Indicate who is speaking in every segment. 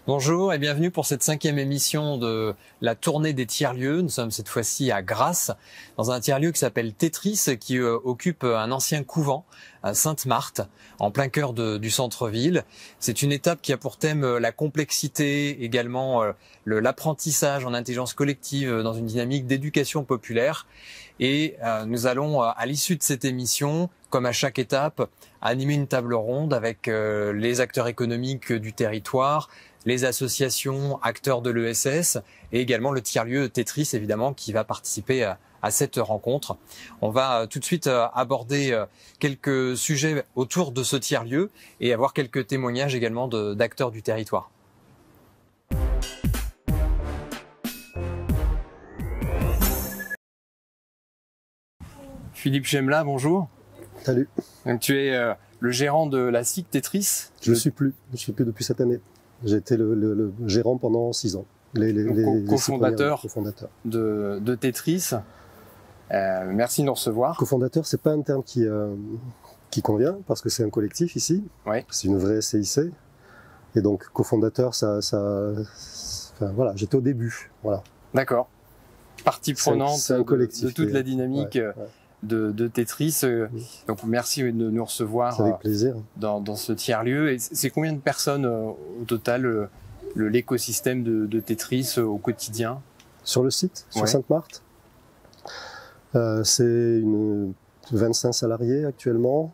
Speaker 1: Bonjour et bienvenue pour cette 5e émission de la tournée des tiers-lieux. Nous sommes cette fois-ci à Grasse, dans un tiers-lieu qui s'appelle Tétris, qui occupe un ancien couvent à Sainte-Marthe, en plein cœur du centre-ville. C'est une étape qui a pour thème la complexité, également l'apprentissage en intelligence collective dans une dynamique d'éducation populaire. Et nous allons, à l'issue de cette émission, comme à chaque étape, animer une table ronde avec les acteurs économiques du territoire, les associations, acteurs de l'ESS et également le tiers-lieu Tétris, évidemment, qui va participer à cette rencontre. On va tout de suite aborder quelques sujets autour de ce tiers-lieu et avoir quelques témoignages également d'acteurs du territoire. Philippe Chemla, bonjour.
Speaker 2: Salut.
Speaker 1: Donc, tu es le gérant de la SIC Tétris.
Speaker 2: Je ne suis plus depuis cette année. J'ai été le gérant pendant 6 ans.
Speaker 1: Cofondateur de Tétris. Merci de nous recevoir.
Speaker 2: Cofondateur, c'est pas un terme qui convient parce que c'est un collectif ici.
Speaker 1: Ouais.
Speaker 2: C'est une vraie CIC. Et donc cofondateur, enfin, voilà, j'étais au début. Voilà.
Speaker 1: D'accord. Partie prenante
Speaker 2: c'est un collectif,
Speaker 1: de toute la dynamique de Tétris. Donc merci de nous recevoir
Speaker 2: avec plaisir.
Speaker 1: Dans ce tiers-lieu. Et c'est combien de personnes au total l'écosystème de Tétris au quotidien?
Speaker 2: Sur le site, sur Sainte-Marthe, c'est 25 salariés actuellement,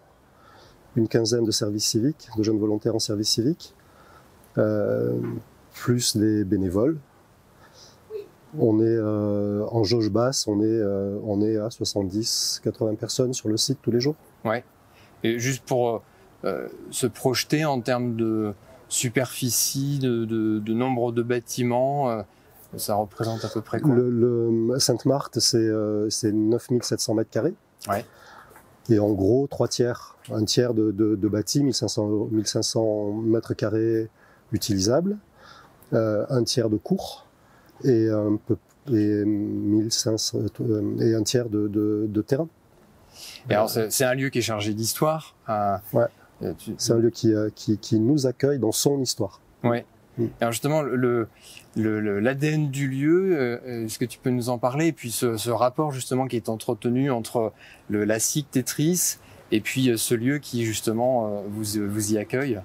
Speaker 2: une quinzaine de services civiques, de jeunes volontaires en service civique, plus des bénévoles. On est en jauge basse, on est à 70-80 personnes sur le site tous les jours.
Speaker 1: Ouais. Et juste pour se projeter en termes de superficie, de nombre de bâtiments, ça représente à peu près quoi?
Speaker 2: Sainte-Marthe, c'est 9700 mètres carrés.
Speaker 1: Ouais.
Speaker 2: Et en gros, 3 tiers. Un tiers de bâti, 1500 mètres carrés utilisables. Un tiers de cours. Et un tiers de terrain.
Speaker 1: Et alors c'est un lieu qui est chargé d'histoire.
Speaker 2: Ouais. C'est un lieu qui nous accueille dans son histoire.
Speaker 1: Ouais. Alors justement, l'ADN du lieu, est-ce que tu peux nous en parler? Et puis ce rapport justement qui est entretenu entre la SIC Tétris et puis ce lieu qui justement vous y accueille.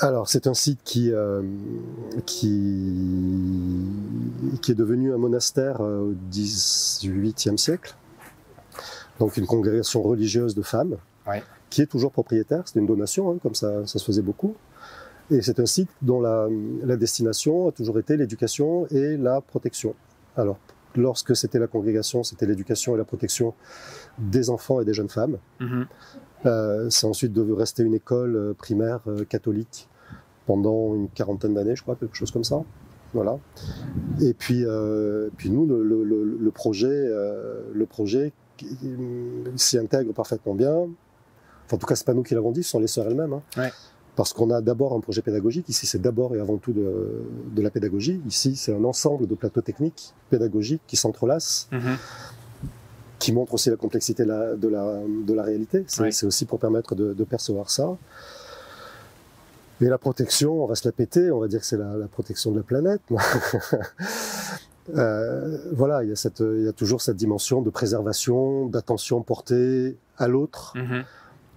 Speaker 2: Alors, c'est un site qui est devenu un monastère au XVIIIe siècle. Donc, une congrégation religieuse de femmes, qui est toujours propriétaire. C'était une donation, comme ça se faisait beaucoup. Et c'est un site dont la destination a toujours été l'éducation et la protection. Alors, lorsque c'était la congrégation, c'était l'éducation et la protection des enfants et des jeunes femmes. C'est ensuite de rester une école primaire catholique pendant une 40aine d'années, je crois, quelque chose comme ça. Voilà. Et puis nous, le projet s'y intègre parfaitement bien. Enfin, en tout cas, c'est pas nous qui l'avons dit, ce sont les sœurs elles-mêmes. Parce qu'on a d'abord un projet pédagogique. Ici, c'est d'abord et avant tout de la pédagogie. Ici, c'est un ensemble de plateaux techniques, pédagogiques qui s'entrelacent. Qui montre aussi la complexité de la réalité. C'est aussi pour permettre de percevoir ça. Et la protection, on va se la péter, on va dire que c'est la protection de la planète. Voilà, il y a toujours cette dimension de préservation, d'attention portée à l'autre.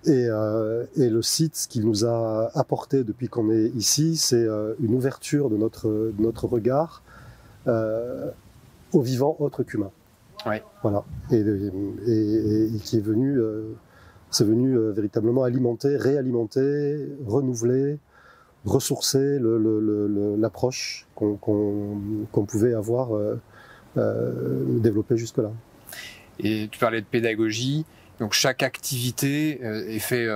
Speaker 2: Et le site, ce qu'il nous a apporté depuis qu'on est ici, c'est une ouverture de notre regard au vivant autre qu'humain. Voilà, et qui est venu, véritablement alimenter, réalimenter, renouveler, ressourcer l'approche qu'on pouvait avoir développée jusque-là.
Speaker 1: Et tu parlais de pédagogie, donc chaque activité est faite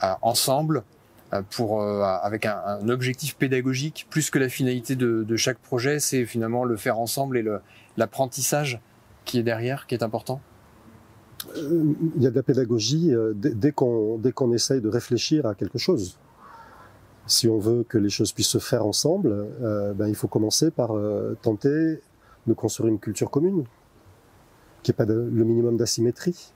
Speaker 1: ensemble avec un objectif pédagogique, plus que la finalité de chaque projet, c'est finalement le faire ensemble et l'apprentissage qui est derrière, qui est important?
Speaker 2: Il y a de la pédagogie dès qu'on essaye de réfléchir à quelque chose. Si on veut que les choses puissent se faire ensemble, il faut commencer par tenter de construire une culture commune, qui n'est pas le minimum d'asymétrie,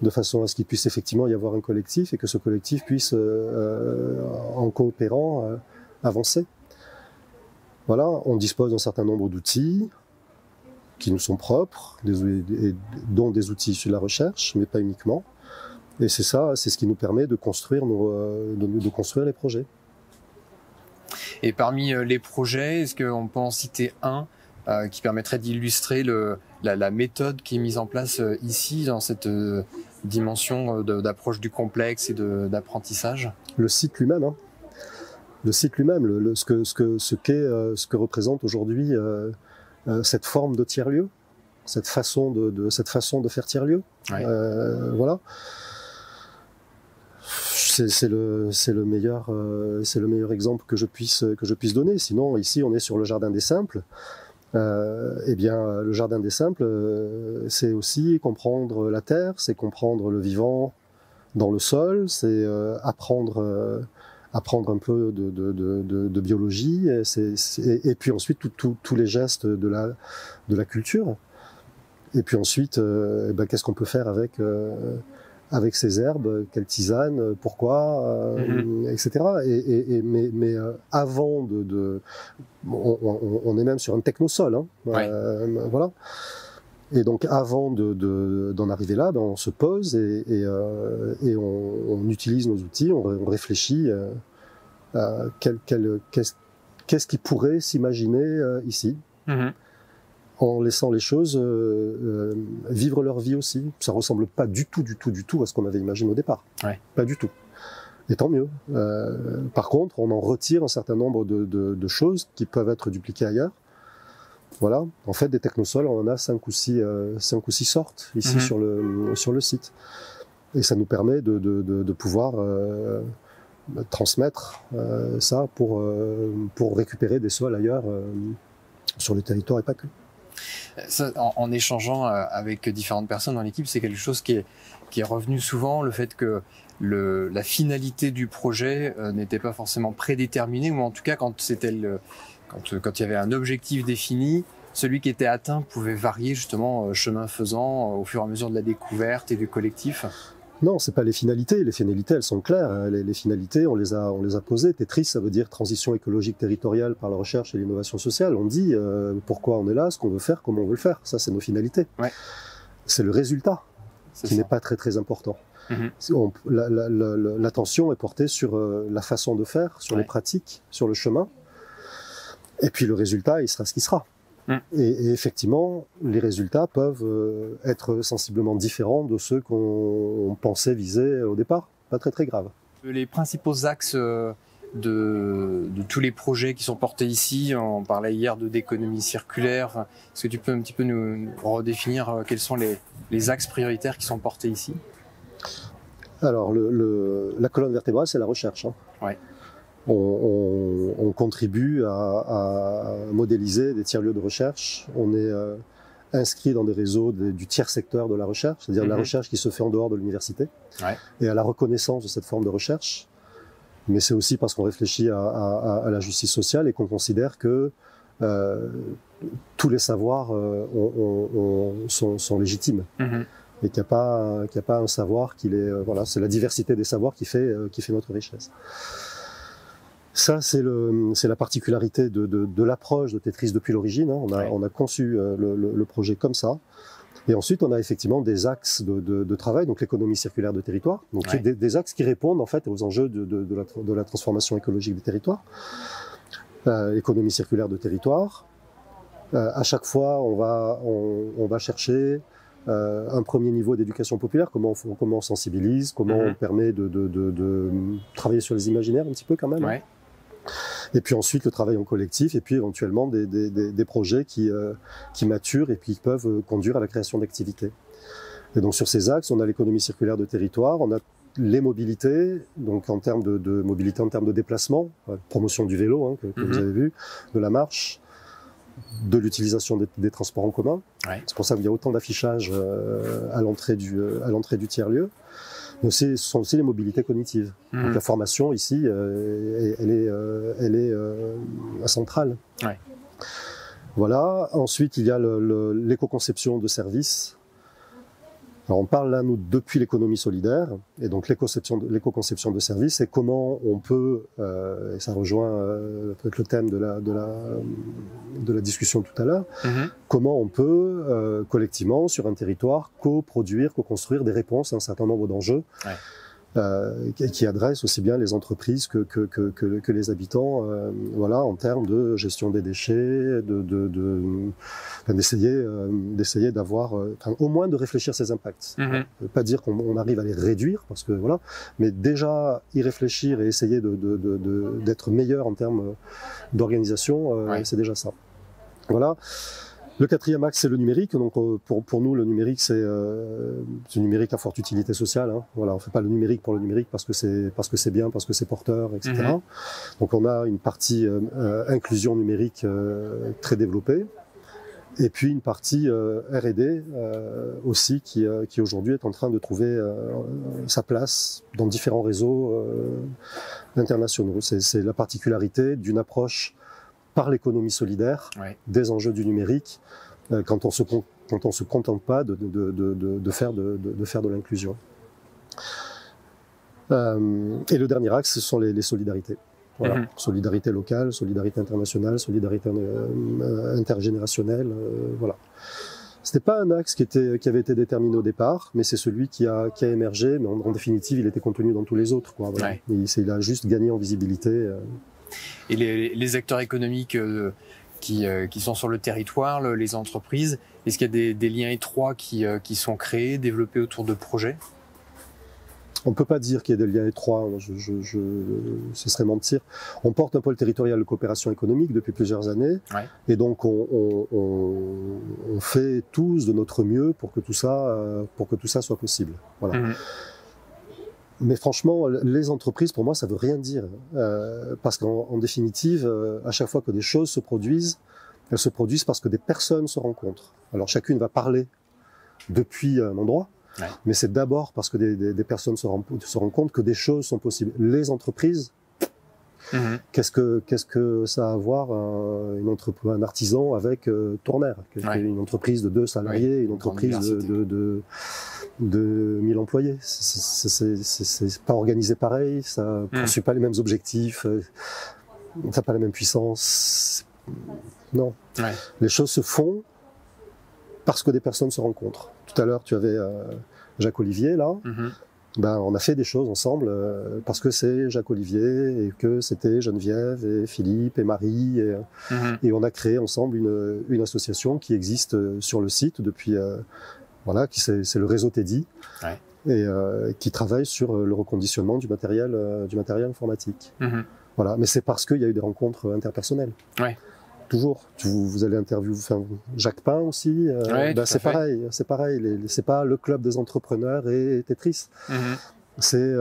Speaker 2: de façon à ce qu'il puisse effectivement y avoir un collectif et que ce collectif puisse, en coopérant, avancer. Voilà, on dispose d'un certain nombre d'outils qui nous sont propres, dont des outils issus de la recherche, mais pas uniquement. Et c'est ça, c'est ce qui nous permet de construire, de construire les projets.
Speaker 1: Et parmi les projets, est-ce qu'on peut en citer un qui permettrait d'illustrer la méthode qui est mise en place ici, dans cette dimension d'approche du complexe et d'apprentissage?
Speaker 2: Le site lui-même, hein. Le site lui-même, ce que représente aujourd'hui cette forme de tiers-lieu, cette façon de faire tiers-lieu.
Speaker 1: Ouais.
Speaker 2: Voilà. C'est le meilleur exemple que je puisse donner. Sinon, ici, on est sur le jardin des simples. Eh bien, le jardin des simples, c'est aussi comprendre la terre, c'est comprendre le vivant dans le sol, c'est apprendre un peu de biologie, et puis ensuite tous les gestes de la culture. Et puis ensuite, qu'est-ce qu'on peut faire avec ces herbes, quelle tisane, pourquoi, etc. Mais avant on est même sur un technosol, hein,
Speaker 1: Ouais.
Speaker 2: voilà. Et donc avant d'en arriver là, on se pose et on utilise nos outils, on réfléchit qu'est-ce qui pourrait s'imaginer ici, en laissant les choses vivre leur vie aussi. Ça ressemble pas du tout à ce qu'on avait imaginé au départ.
Speaker 1: Ouais.
Speaker 2: Pas du tout. Et tant mieux. Par contre, on en retire un certain nombre de choses qui peuvent être dupliquées ailleurs. Voilà. En fait, des technosols, on en a 5 ou 6 sortes ici sur le site. Et ça nous permet de pouvoir transmettre ça pour récupérer des sols ailleurs sur le territoire et pas que.
Speaker 1: Ça, en échangeant avec différentes personnes dans l'équipe, c'est quelque chose qui est revenu souvent, le fait que la finalité du projet n'était pas forcément prédéterminée, ou en tout cas quand il y avait un objectif défini, celui qui était atteint pouvait varier justement chemin faisant au fur et à mesure de la découverte et du collectif.
Speaker 2: Non, c'est pas les finalités. Les finalités, elles sont claires. Les finalités, on les a posées. Tetris, ça veut dire transition écologique territoriale par la recherche et l'innovation sociale. On dit pourquoi on est là, ce qu'on veut faire, comment on veut le faire. Ça, c'est nos finalités.
Speaker 1: Ouais.
Speaker 2: C'est le résultat qui n'est pas très important. L'attention est portée sur la façon de faire, sur les pratiques, sur le chemin. Et puis le résultat, il sera ce qu'il sera. Et effectivement, les résultats peuvent être sensiblement différents de ceux qu'on pensait viser au départ. Pas très grave.
Speaker 1: Les principaux axes de tous les projets qui sont portés ici, on parlait hier d'économie circulaire. Est-ce que tu peux un petit peu nous redéfinir quels sont les axes prioritaires qui sont portés ici?
Speaker 2: Alors, la colonne vertébrale, c'est la recherche. Hein.
Speaker 1: Ouais.
Speaker 2: On contribue à modéliser des tiers-lieux de recherche. On est inscrit dans des réseaux du tiers secteur de la recherche, c'est-à-dire la recherche qui se fait en dehors de l'université, et à la reconnaissance de cette forme de recherche. Mais c'est aussi parce qu'on réfléchit à la justice sociale et qu'on considère que tous les savoirs sont légitimes. Et qu'il n'y a pas un savoir voilà, c'est la diversité des savoirs qui fait notre richesse. Ça, c'est la particularité de l'approche de Tetris depuis l'origine. Hein. On a conçu le projet comme ça. Et ensuite, on a effectivement des axes de travail, donc l'économie circulaire de territoire, donc des axes qui répondent en fait aux enjeux de la transformation écologique des territoires. Économie circulaire de territoire. À chaque fois, on va chercher un premier niveau d'éducation populaire, comment on sensibilise, comment on permet de travailler sur les imaginaires un petit peu quand même.
Speaker 1: Ouais.
Speaker 2: Et puis ensuite le travail en collectif, et puis éventuellement des projets qui maturent et puis qui peuvent conduire à la création d'activités. Et donc sur ces axes, on a l'économie circulaire de territoire, on a les mobilités, donc en termes de mobilité, en termes de déplacement, promotion du vélo, hein, que vous avez vu, de la marche, de l'utilisation des transports en commun. Ouais. C'est pour ça qu'il y a autant d'affichage à l'entrée du tiers-lieu. Mais ce sont aussi les mobilités cognitives. Donc la formation ici, elle est centrale.
Speaker 1: Ouais.
Speaker 2: Voilà. Ensuite, il y a l'éco-conception de services. Alors on parle là, nous, depuis l'économie solidaire, et donc l'éco-conception de services, et comment on peut, et ça rejoint peut-être le thème de la discussion tout à l'heure, comment on peut collectivement, sur un territoire, coproduire, co-construire des réponses à un certain nombre d'enjeux. Qui adresse aussi bien les entreprises que les habitants, voilà, en termes de gestion des déchets, d'essayer d'avoir, au moins de réfléchir ces impacts. Ça veut pas dire qu'on arrive à les réduire, parce que voilà, mais déjà y réfléchir et essayer d'être meilleur en termes d'organisation, c'est déjà ça. Voilà. Le quatrième axe, c'est le numérique. Donc, pour nous, le numérique, c'est du numérique à forte utilité sociale. Hein. Voilà, on fait pas le numérique pour le numérique parce que c'est bien, parce que c'est porteur, etc. Donc, on a une partie inclusion numérique très développée, et puis une partie R&D aussi qui aujourd'hui est en train de trouver sa place dans différents réseaux internationaux. C'est la particularité d'une approche par l'économie solidaire, des enjeux du numérique, quand on se contente pas de faire de l'inclusion. Et le dernier axe, ce sont les solidarités. Voilà. Solidarité locale, solidarité internationale, solidarité intergénérationnelle, voilà. C'était pas un axe qui avait été déterminé au départ, mais c'est celui qui a émergé, mais en définitive, il était contenu dans tous les autres, quoi. Voilà. Il a juste gagné en visibilité.
Speaker 1: Et les acteurs économiques qui sont sur le territoire, les entreprises, est-ce qu'il y a des liens étroits qui sont créés, développés autour de projets?
Speaker 2: On ne peut pas dire qu'il y ait des liens étroits, ce serait mentir. On porte un pôle territorial de coopération économique depuis plusieurs années, et donc on fait tous de notre mieux pour que tout ça soit possible. Voilà. Mais franchement, les entreprises, pour moi, ça veut rien dire. Parce qu'en définitive, à chaque fois que des choses se produisent, elles se produisent parce que des personnes se rencontrent. Alors chacune va parler depuis un endroit, mais c'est d'abord parce que des personnes se rencontrent que des choses sont possibles. Les entreprises, qu'est-ce que ça a à voir un artisan avec Tournaire, une entreprise de 2 salariés, une entreprise de 1000 employés. C'est pas organisé pareil, ça poursuit pas les mêmes objectifs, ça n'a pas la même puissance. Non. Les choses se font parce que des personnes se rencontrent. Tout à l'heure, tu avais Jacques Olivier, là. On a fait des choses ensemble parce que c'est Jacques Olivier et que c'était Geneviève et Philippe et Marie et on a créé ensemble une association qui existe sur le site depuis voilà, c'est le réseau Teddy et qui travaille sur le reconditionnement du matériel informatique. Voilà, mais c'est parce qu'il y a eu des rencontres interpersonnelles. Toujours. Vous allez interviewer Jacques Pain aussi. C'est pareil. C'est pas le club des entrepreneurs et Tetris. C'est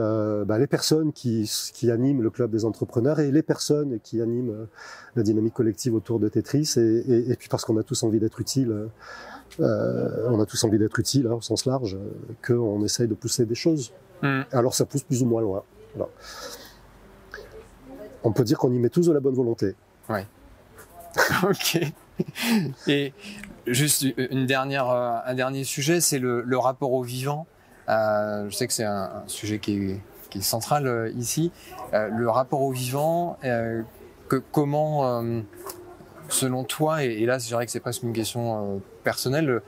Speaker 2: les personnes qui animent le club des entrepreneurs et les personnes qui animent la dynamique collective autour de Tetris. Et puis parce qu'on a tous envie d'être utiles. On a tous envie d'être utiles au sens large, qu'on essaye de pousser des choses. Alors ça pousse plus ou moins loin. Voilà. On peut dire qu'on y met tous de la bonne volonté.
Speaker 1: Ok. Et juste un dernier sujet, c'est le rapport au vivant. Je sais que c'est un sujet qui est central ici. Le rapport au vivant, comment, selon toi, et là je dirais que c'est presque une question personnelle,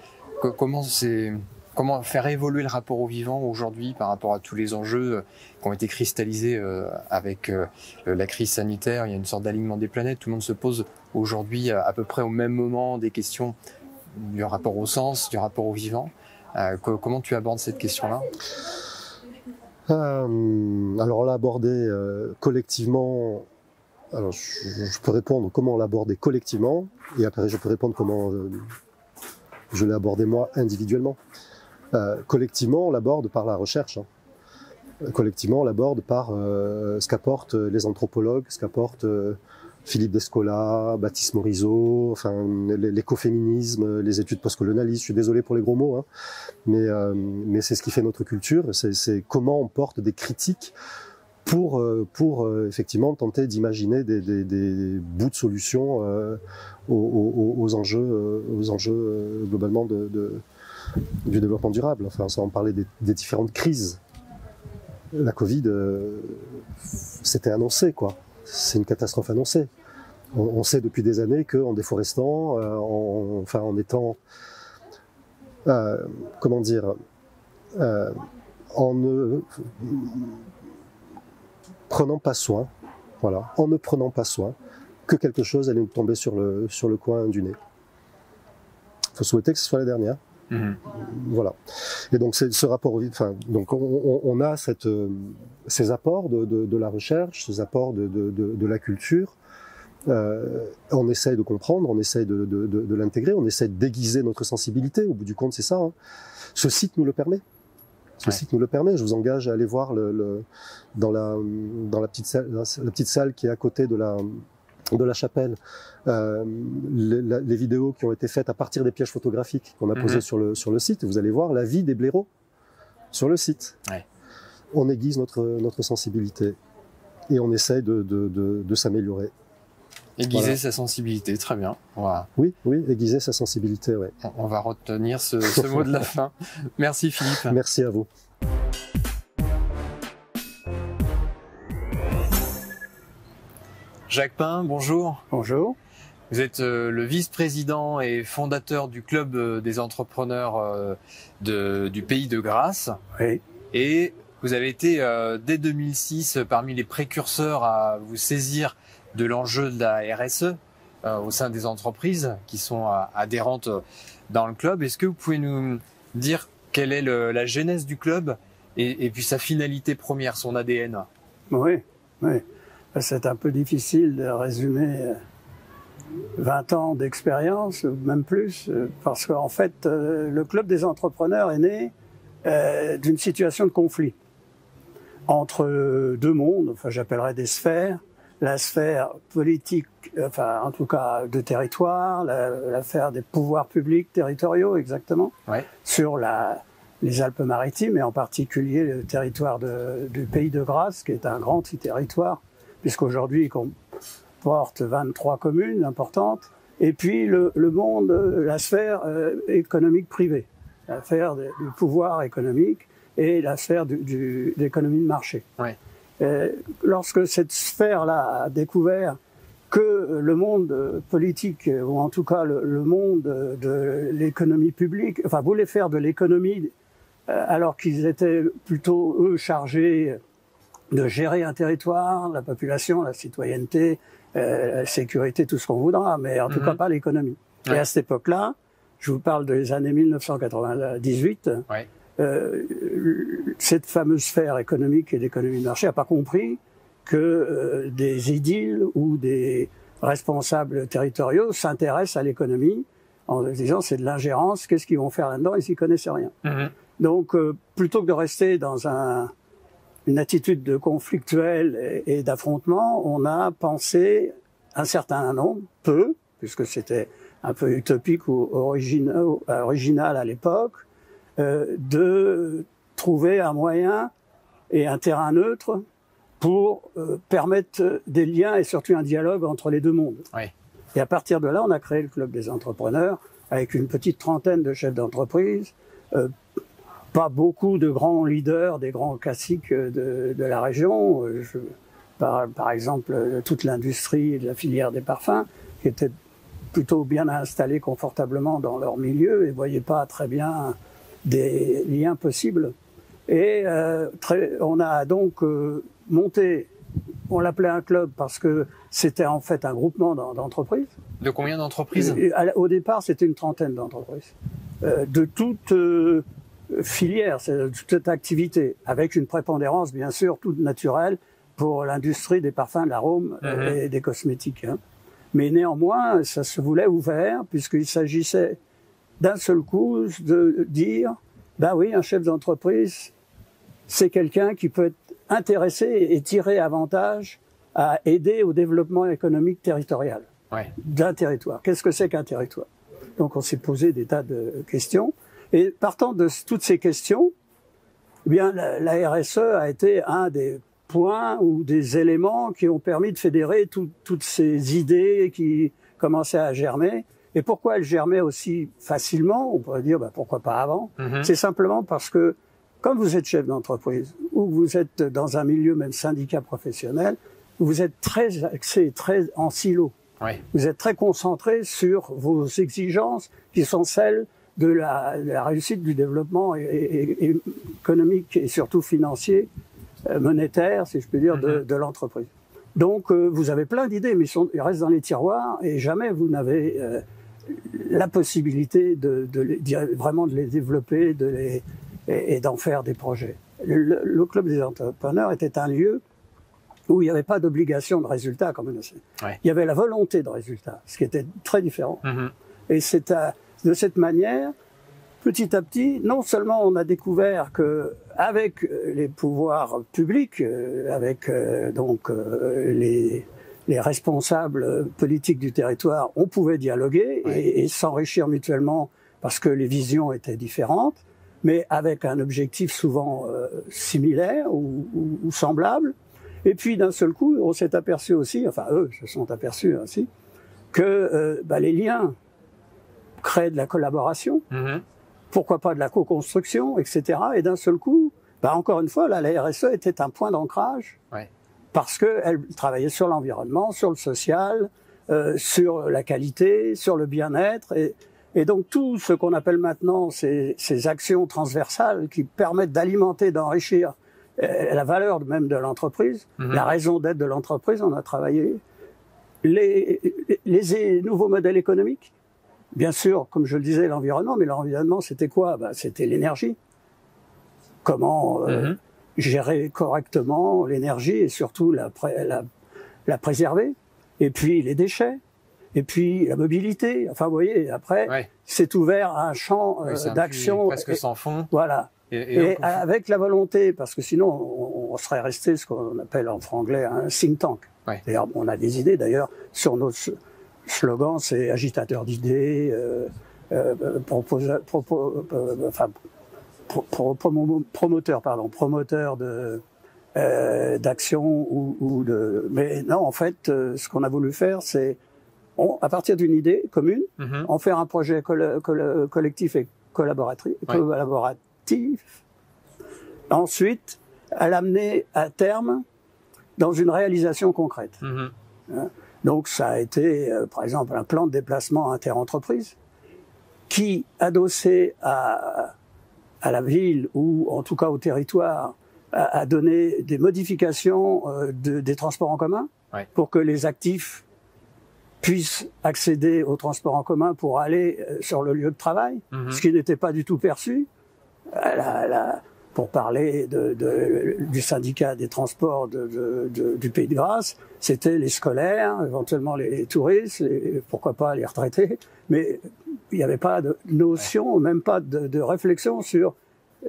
Speaker 1: comment faire évoluer le rapport au vivant aujourd'hui par rapport à tous les enjeux qui ont été cristallisés avec la crise sanitaire? Il y a une sorte d'alignement des planètes. Tout le monde se pose aujourd'hui à peu près au même moment des questions du rapport au sens, du rapport au vivant. Comment tu abordes cette question-là?
Speaker 2: Alors l'aborder collectivement, alors je peux répondre comment l'aborder collectivement, et après je peux répondre comment je l'ai abordé moi individuellement. Collectivement, on l'aborde par la recherche. Collectivement, on l'aborde par ce qu'apportent les anthropologues, ce qu'apportent Philippe Descola, Baptiste Morisot, l'écoféminisme, les études postcolonialistes. Je suis désolé pour les gros mots, mais c'est ce qui fait notre culture. C'est comment on porte des critiques pour effectivement tenter d'imaginer des bouts de solutions aux enjeux globalement du développement durable. Enfin, sans en parler des différentes crises. La Covid, c'était annoncé, quoi. C'est une catastrophe annoncée. On sait depuis des années qu'en déforestant, en étant, en ne prenant pas soin, voilà, en ne prenant pas soin, que quelque chose allait nous tomber sur le coin du nez. Il faut souhaiter que ce soit la dernière. Mmh. Voilà. Et donc ce rapport, donc on a ces apports de la recherche, ces apports de la culture. On essaye de comprendre, on essaye de l'intégrer, on essaye de déguiser notre sensibilité. Au bout du compte, c'est ça. Hein. Ce site nous le permet. Ce site nous le permet. Je vous engage à aller voir dans la petite salle qui est à côté de la chapelle, les vidéos qui ont été faites à partir des pièges photographiques qu'on a posés sur le site. Vous allez voir la vie des blaireaux sur le site. Ouais. On aiguise notre sensibilité et on essaye de s'améliorer.
Speaker 1: Aiguiser sa sensibilité, très bien. Voilà.
Speaker 2: Oui, aiguiser sa sensibilité, ouais.
Speaker 1: On va retenir ce mot de la fin. Merci Philippe.
Speaker 2: Merci à vous.
Speaker 1: Jacques Pin, bonjour.
Speaker 3: Bonjour.
Speaker 1: Vous êtes le vice-président et fondateur du club des entrepreneurs du Pays de Grasse.
Speaker 3: Oui.
Speaker 1: Et vous avez été dès 2006 parmi les précurseurs à vous saisir de l'enjeu de la RSE au sein des entreprises qui sont adhérentes dans le club. Est-ce que vous pouvez nous dire quelle est la genèse du club et puis sa finalité première, son ADN?
Speaker 3: Oui. C'est un peu difficile de résumer 20 ans d'expérience, même plus, parce qu'en fait, le club des entrepreneurs est né d'une situation de conflit entre deux mondes, enfin j'appellerais des sphères, la sphère politique, enfin en tout cas de territoire, l'affaire des pouvoirs publics territoriaux exactement, sur les Alpes-Maritimes et en particulier le territoire du Pays de Grasse, qui est un grand territoire, puisqu'aujourd'hui il comporte 23 communes importantes, et puis le monde, la sphère économique privée, la sphère du pouvoir économique et la sphère de l'économie de marché. Ouais. Lorsque cette sphère-là a découvert que le monde politique, ou en tout cas le monde de l'économie publique, enfin voulait faire de l'économie, alors qu'ils étaient plutôt, eux, chargés de gérer un territoire, la population, la citoyenneté, la sécurité, tout ce qu'on voudra, mais en tout cas pas l'économie. Ouais. Et à cette époque-là, je vous parle des années 1998, cette fameuse sphère économique et d'économie de marché n'a pas compris que des édiles ou des responsables territoriaux s'intéressent à l'économie en disant c'est de l'ingérence, qu'est-ce qu'ils vont faire là-dedans, ils s'y connaissent rien. Donc plutôt que de rester dans une attitude de conflictuelle et d'affrontement, on a pensé un certain nombre, peu, puisque c'était un peu utopique ou original à l'époque, de trouver un moyen et un terrain neutre pour permettre des liens et surtout un dialogue entre les deux mondes. Oui. Et à partir de là, on a créé le Club des entrepreneurs avec une petite trentaine de chefs d'entreprise, pas beaucoup de grands leaders, des grands classiques de la région. Par exemple, toute l'industrie de la filière des parfums, qui était plutôt bien installés confortablement dans leur milieu et ne voyaient pas très bien des liens possibles. Et on a donc monté, on l'appelait un club parce que c'était en fait un groupement d'entreprises.
Speaker 1: De combien d'entreprises?
Speaker 3: Au départ, c'était une trentaine d'entreprises. De toute filière, de toute activité, avec une prépondérance bien sûr toute naturelle pour l'industrie des parfums, de l'arôme et des cosmétiques. Hein. Mais néanmoins, ça se voulait ouvert puisqu'il s'agissait d'un seul coup de dire, ben oui, un chef d'entreprise, c'est quelqu'un qui peut être intéressé et tirer avantage à aider au développement économique territorial d'un territoire. Qu'est-ce que c'est qu'un territoire? Donc on s'est posé des tas de questions. Et partant de toutes ces questions, eh bien, la RSE a été un des points ou des éléments qui ont permis de fédérer toutes ces idées qui commençaient à germer Et pourquoi elle germait aussi facilement? On pourrait dire, pourquoi pas avant? C'est simplement parce que, quand vous êtes chef d'entreprise, ou vous êtes dans un milieu même syndicat professionnel, vous êtes très axé, très en silo.
Speaker 1: Oui.
Speaker 3: Vous êtes très concentré sur vos exigences, qui sont celles de la réussite du développement économique et surtout financier, monétaire, si je peux dire, de l'entreprise. Donc, vous avez plein d'idées, mais ils restent dans les tiroirs et jamais vous n'avez la possibilité vraiment de les développer et d'en faire des projets. Le Club des entrepreneurs était un lieu où il n'y avait pas d'obligation de résultat, comme on le sait.
Speaker 1: Ouais.
Speaker 3: Il y avait la volonté de résultat, ce qui était très différent. Et c'est de cette manière, petit à petit, non seulement on a découvert que avec les pouvoirs publics, avec les responsables politiques du territoire, on pouvait dialoguer et s'enrichir mutuellement parce que les visions étaient différentes, mais avec un objectif souvent similaire ou semblable. Et puis d'un seul coup, on s'est aperçu aussi, enfin eux se sont aperçus aussi, que les liens créent de la collaboration, pourquoi pas de la co-construction, etc. Et d'un seul coup, encore une fois, là, la RSE était un point d'ancrage, parce qu'elle travaillait sur l'environnement, sur le social, sur la qualité, sur le bien-être, et donc tout ce qu'on appelle maintenant ces actions transversales qui permettent d'alimenter, d'enrichir la valeur même de l'entreprise, la raison d'être de l'entreprise. On a travaillé les nouveaux modèles économiques. Bien sûr, comme je le disais, l'environnement, mais l'environnement, c'était quoi? C'était l'énergie. Comment gérer correctement l'énergie et surtout la préserver. Et puis les déchets. Et puis la mobilité. Enfin, vous voyez, après, c'est ouvert à un champ d'action.
Speaker 1: Presque sans fond.
Speaker 3: Voilà. Et avec la volonté, parce que sinon on serait resté ce qu'on appelle en franglais un think tank. D'ailleurs, on a des idées. D'ailleurs, sur nos slogans, c'est agitateur d'idées, promoteur d'action ou de. Mais non, en fait, ce qu'on a voulu faire, c'est à partir d'une idée commune, en faire un projet collectif et collaboratif. Ensuite, à l'amener à terme dans une réalisation concrète. Donc, ça a été, par exemple, un plan de déplacement inter-entreprise qui, adossé à la ville ou en tout cas au territoire, a donné des modifications des transports en commun pour que les actifs puissent accéder aux transports en commun pour aller sur le lieu de travail, ce qui n'était pas du tout perçu. Pour parler du syndicat des transports du Pays de Grâce, c'était les scolaires, éventuellement les touristes, pourquoi pas les retraités, mais il n'y avait pas de notion, même pas de réflexion sur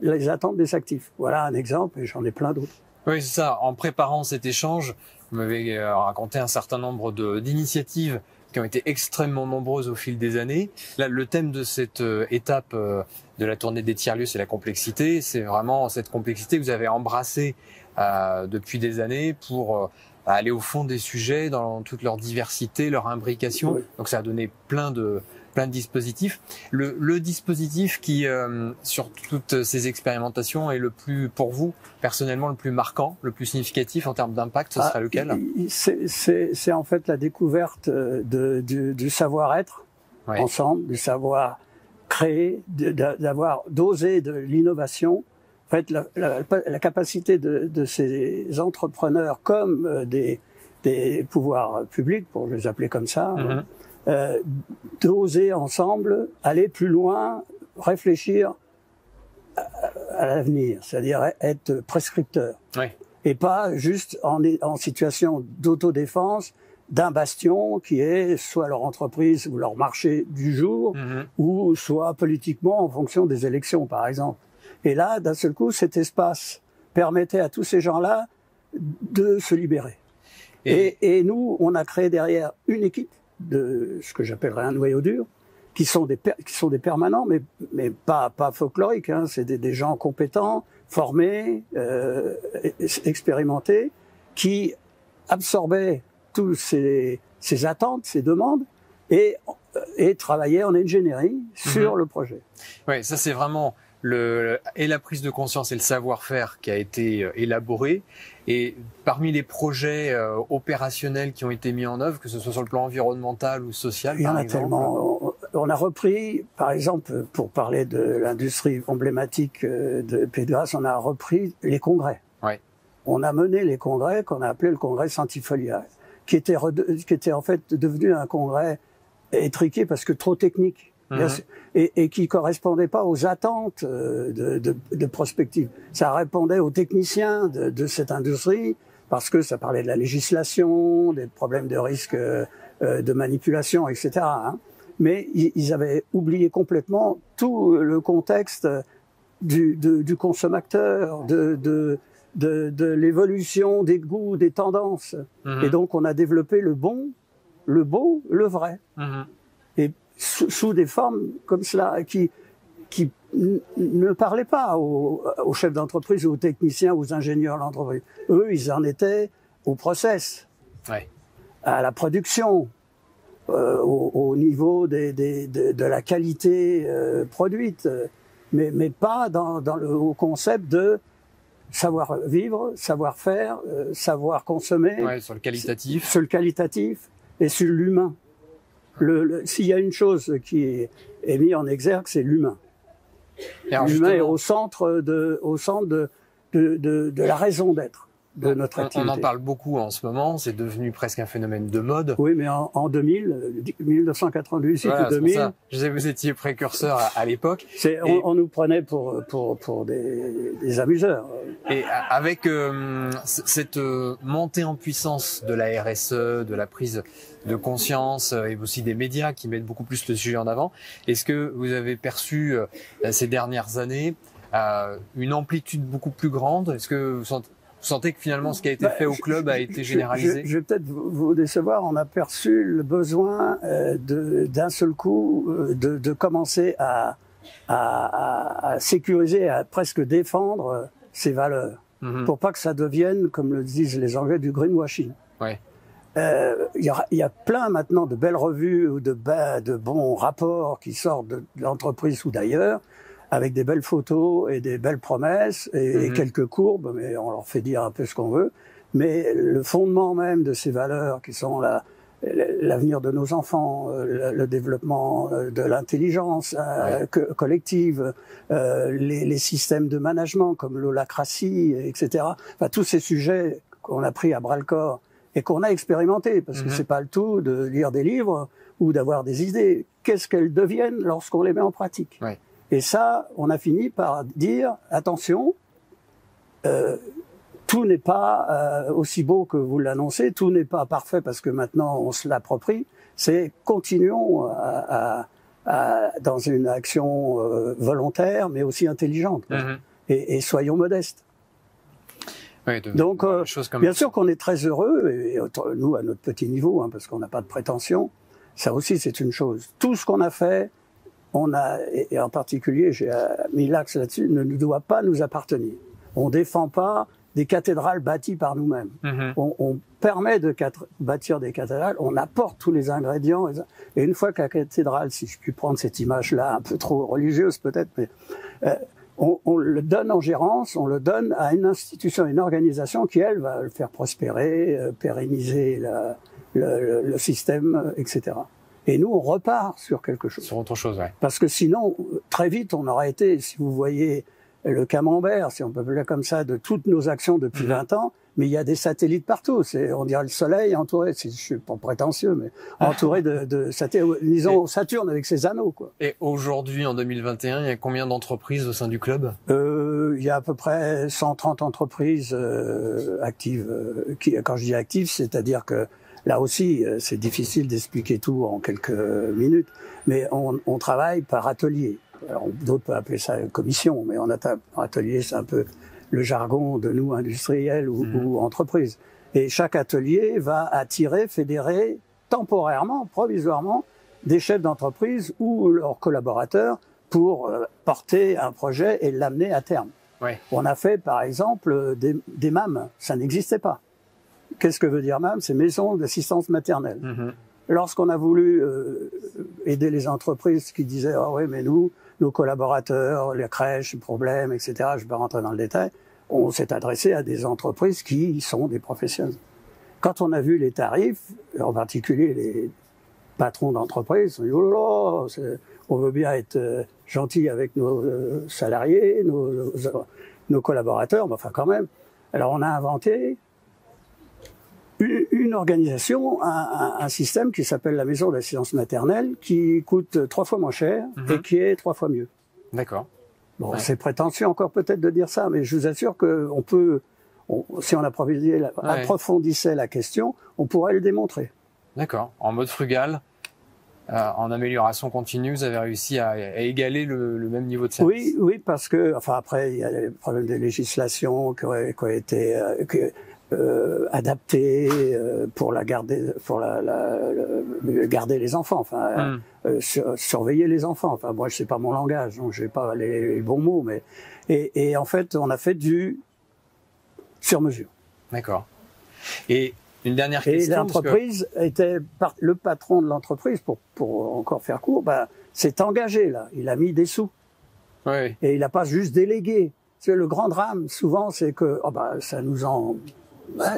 Speaker 3: les attentes des actifs. Voilà un exemple, et j'en ai plein d'autres.
Speaker 1: Oui, c'est ça. En préparant cet échange, vous m'avez raconté un certain nombre d'initiatives qui ont été extrêmement nombreuses au fil des années. Là, le thème de cette étape de la tournée des tiers-lieux, c'est la complexité. C'est vraiment cette complexité que vous avez embrassée depuis des années pour aller au fond des sujets dans toute leur diversité, leur imbrication. Donc ça a donné plein de dispositifs. Le dispositif qui, sur toutes ces expérimentations, est le plus, pour vous, personnellement, le plus marquant, le plus significatif en termes d'impact, ce serait lequel?
Speaker 3: C'est en fait la découverte du savoir-être ensemble, du savoir créer, d'oser de l'innovation. En fait, la capacité de ces entrepreneurs comme des pouvoirs publics, pour les appeler comme ça, d'oser ensemble aller plus loin, réfléchir à l'avenir, c'est-à-dire être prescripteur. Et pas juste en situation d'autodéfense d'un bastion qui est soit leur entreprise ou leur marché du jour, ou soit politiquement en fonction des élections, par exemple. Et là, d'un seul coup, cet espace permettait à tous ces gens-là de se libérer. Et nous, on a créé derrière une équipe de ce que j'appellerais un noyau dur, qui sont des permanents, mais pas folkloriques. C'est des gens compétents, formés, expérimentés, qui absorbaient tous ces attentes, ces demandes, et travailler en ingénierie sur le projet.
Speaker 1: Oui, ça c'est vraiment et la prise de conscience et le savoir-faire qui a été élaboré. Et parmi les projets opérationnels qui ont été mis en œuvre, que ce soit sur le plan environnemental ou social,
Speaker 3: il y en a tellement. On a repris, par exemple, pour parler de l'industrie emblématique de Pays de Grasse, on a repris les congrès.
Speaker 1: Ouais. On
Speaker 3: a mené les congrès qu'on a appelé le congrès Centifolia, qui était en fait devenu un congrès étriqué parce que trop technique. Et qui correspondait pas aux attentes de prospective. Ça répondait aux techniciens de cette industrie parce que ça parlait de la législation, des problèmes de risque de manipulation, etc. Hein. Mais ils avaient oublié complètement tout le contexte du consommateur, de l'évolution des goûts, des tendances. Et donc on a développé le bon, le beau, le vrai. Et sous des formes comme cela, qui ne parlaient pas aux chefs d'entreprise, aux techniciens, aux ingénieurs de l'entreprise. Eux, ils en étaient au process, à la production, au niveau de la qualité produite, mais pas au concept de savoir vivre, savoir faire, savoir consommer.
Speaker 1: Ouais, sur le qualitatif.
Speaker 3: Sur le qualitatif et sur l'humain. S'il y a une chose qui est mise en exergue, c'est l'humain. L'humain est au centre de la raison d'être de notre activité.
Speaker 1: On en parle beaucoup en ce moment, c'est devenu presque un phénomène de mode.
Speaker 3: Oui, mais en 1998
Speaker 1: voilà,
Speaker 3: ou 2000...
Speaker 1: Ça. Je sais que vous étiez précurseur à l'époque.
Speaker 3: On nous prenait pour des amuseurs.
Speaker 1: Et avec cette montée en puissance de la RSE, de la prise de conscience et aussi des médias qui mettent beaucoup plus le sujet en avant, est-ce que vous avez perçu ces dernières années une amplitude beaucoup plus grande? Est-ce que vous sentez que finalement ce qui a été fait au club a été généralisé?
Speaker 3: Je vais peut-être vous décevoir, on a perçu le besoin d'un seul coup de commencer à sécuriser, à presque défendre ces valeurs, pour pas que ça devienne, comme le disent les Anglais, du greenwashing.
Speaker 1: Ouais.
Speaker 3: Il y a plein maintenant de belles revues ou de bons rapports qui sortent de l'entreprise ou d'ailleurs, avec des belles photos et des belles promesses et quelques courbes, mais on leur fait dire un peu ce qu'on veut. Mais le fondement même de ces valeurs qui sont l'avenir de nos enfants, le développement de l'intelligence collective, les systèmes de management comme l'holacratie, etc. Enfin, tous ces sujets qu'on a pris à bras-le-corps et qu'on a expérimenté, parce que c'est pas le tout de lire des livres ou d'avoir des idées. Qu'est-ce qu'elles deviennent lorsqu'on les met en pratique? Et ça, on a fini par dire, attention, tout n'est pas aussi beau que vous l'annoncez, tout n'est pas parfait parce que maintenant on se l'approprie, c'est continuons dans une action volontaire mais aussi intelligente, et soyons modestes.
Speaker 1: Oui,
Speaker 3: donc, bien sûr qu'on est très heureux, et nous, à notre petit niveau, hein, parce qu'on n'a pas de prétention, ça aussi c'est une chose. Tout ce qu'on a fait, et en particulier, j'ai mis l'axe là-dessus, ne doit pas nous appartenir. On défend pas des cathédrales bâties par nous-mêmes. On permet de bâtir des cathédrales, on apporte tous les ingrédients, et une fois que la cathédrale, si je puis prendre cette image-là, un peu trop religieuse peut-être, mais on le donne en gérance, on le donne à une institution, une organisation qui, elle, va le faire prospérer, pérenniser le système, etc. Et nous, on repart sur quelque chose.
Speaker 1: Sur autre chose, ouais.
Speaker 3: Parce que sinon, très vite, on aurait été, si vous voyez le camembert, si on peut appeler comme ça, de toutes nos actions depuis 20 ans, mais il y a des satellites partout. On dirait le Soleil entouré, je suis pas prétentieux, mais entouré de satellites, disons Saturne avec ses anneaux, quoi.
Speaker 1: Et aujourd'hui, en 2021, il y a combien d'entreprises au sein du club?
Speaker 3: Il y a à peu près 130 entreprises actives. Quand je dis actives, c'est-à-dire que là aussi, c'est difficile d'expliquer tout en quelques minutes, mais on travaille par atelier. D'autres peuvent appeler ça commission, mais atelier, c'est un peu le jargon de nous, industriels ou entreprises. Et chaque atelier va attirer, fédérer temporairement, provisoirement, des chefs d'entreprise ou leurs collaborateurs pour porter un projet et l'amener à terme.
Speaker 1: Ouais.
Speaker 3: On a fait, par exemple, des MAM. Ça n'existait pas. Qu'est-ce que veut dire MAM? C'est maison d'assistance maternelle. lorsqu'on a voulu aider les entreprises qui disaient « Ah oui, mais nous, nos collaborateurs, les crèches, les problèmes, etc. » Je ne vais pas rentrer dans le détail. On s'est adressé à des entreprises qui sont des professionnels. Quand on a vu les tarifs, en particulier les patrons d'entreprise, on dit « Oh là là, on veut bien être gentil avec nos salariés, nos collaborateurs, mais enfin quand même. » Alors on a inventé une organisation, un système qui s'appelle la maison d'assistance maternelle, qui coûte 3 fois moins cher et qui est 3 fois mieux.
Speaker 1: D'accord.
Speaker 3: Bon, ouais. C'est prétentieux encore peut-être de dire ça, mais je vous assure qu'on peut, si on approfondissait la question, on pourrait le démontrer.
Speaker 1: D'accord. En mode frugal, en amélioration continue, vous avez réussi à égaler le même niveau de service.
Speaker 3: Oui, parce que, enfin après, il y a les problèmes de législation qui ont été adaptées pour garder les enfants, enfin surveiller les enfants. Enfin moi, c'est pas mon langage, donc j'ai pas les bons mots, mais et en fait, on a fait du sur mesure.
Speaker 1: D'accord. Et une dernière question.
Speaker 3: Et l'entreprise était le patron de l'entreprise, pour encore faire court, s'est engagé là. Il a mis des sous.
Speaker 1: Oui. Et
Speaker 3: il n'a pas juste délégué. C'est le grand drame. Souvent, c'est que ça nous en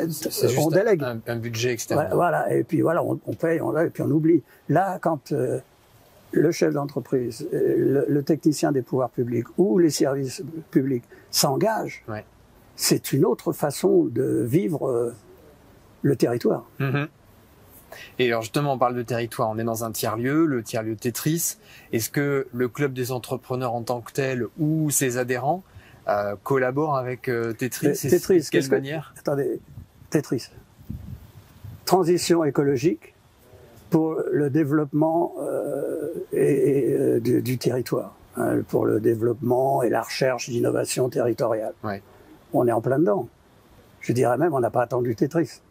Speaker 1: c'est juste
Speaker 3: délègue.
Speaker 1: Un budget externe.
Speaker 3: Voilà. Et puis voilà, on paye, et puis on oublie. Là, quand le chef d'entreprise, le technicien des pouvoirs publics ou les services publics s'engagent, c'est une autre façon de vivre le territoire.
Speaker 1: Et alors justement, on parle de territoire, on est dans un tiers-lieu, le tiers-lieu Tetris. Est-ce que le club des entrepreneurs en tant que tel ou ses adhérents collaborent avec Tetris?
Speaker 3: Tetris,
Speaker 1: de quelle manière?
Speaker 3: Attendez, Tetris. Transition écologique pour le développement du territoire, hein, pour le développement et la recherche d'innovation territoriale.
Speaker 1: Ouais.
Speaker 3: On est en plein dedans. Je dirais même, on n'a pas attendu Tetris.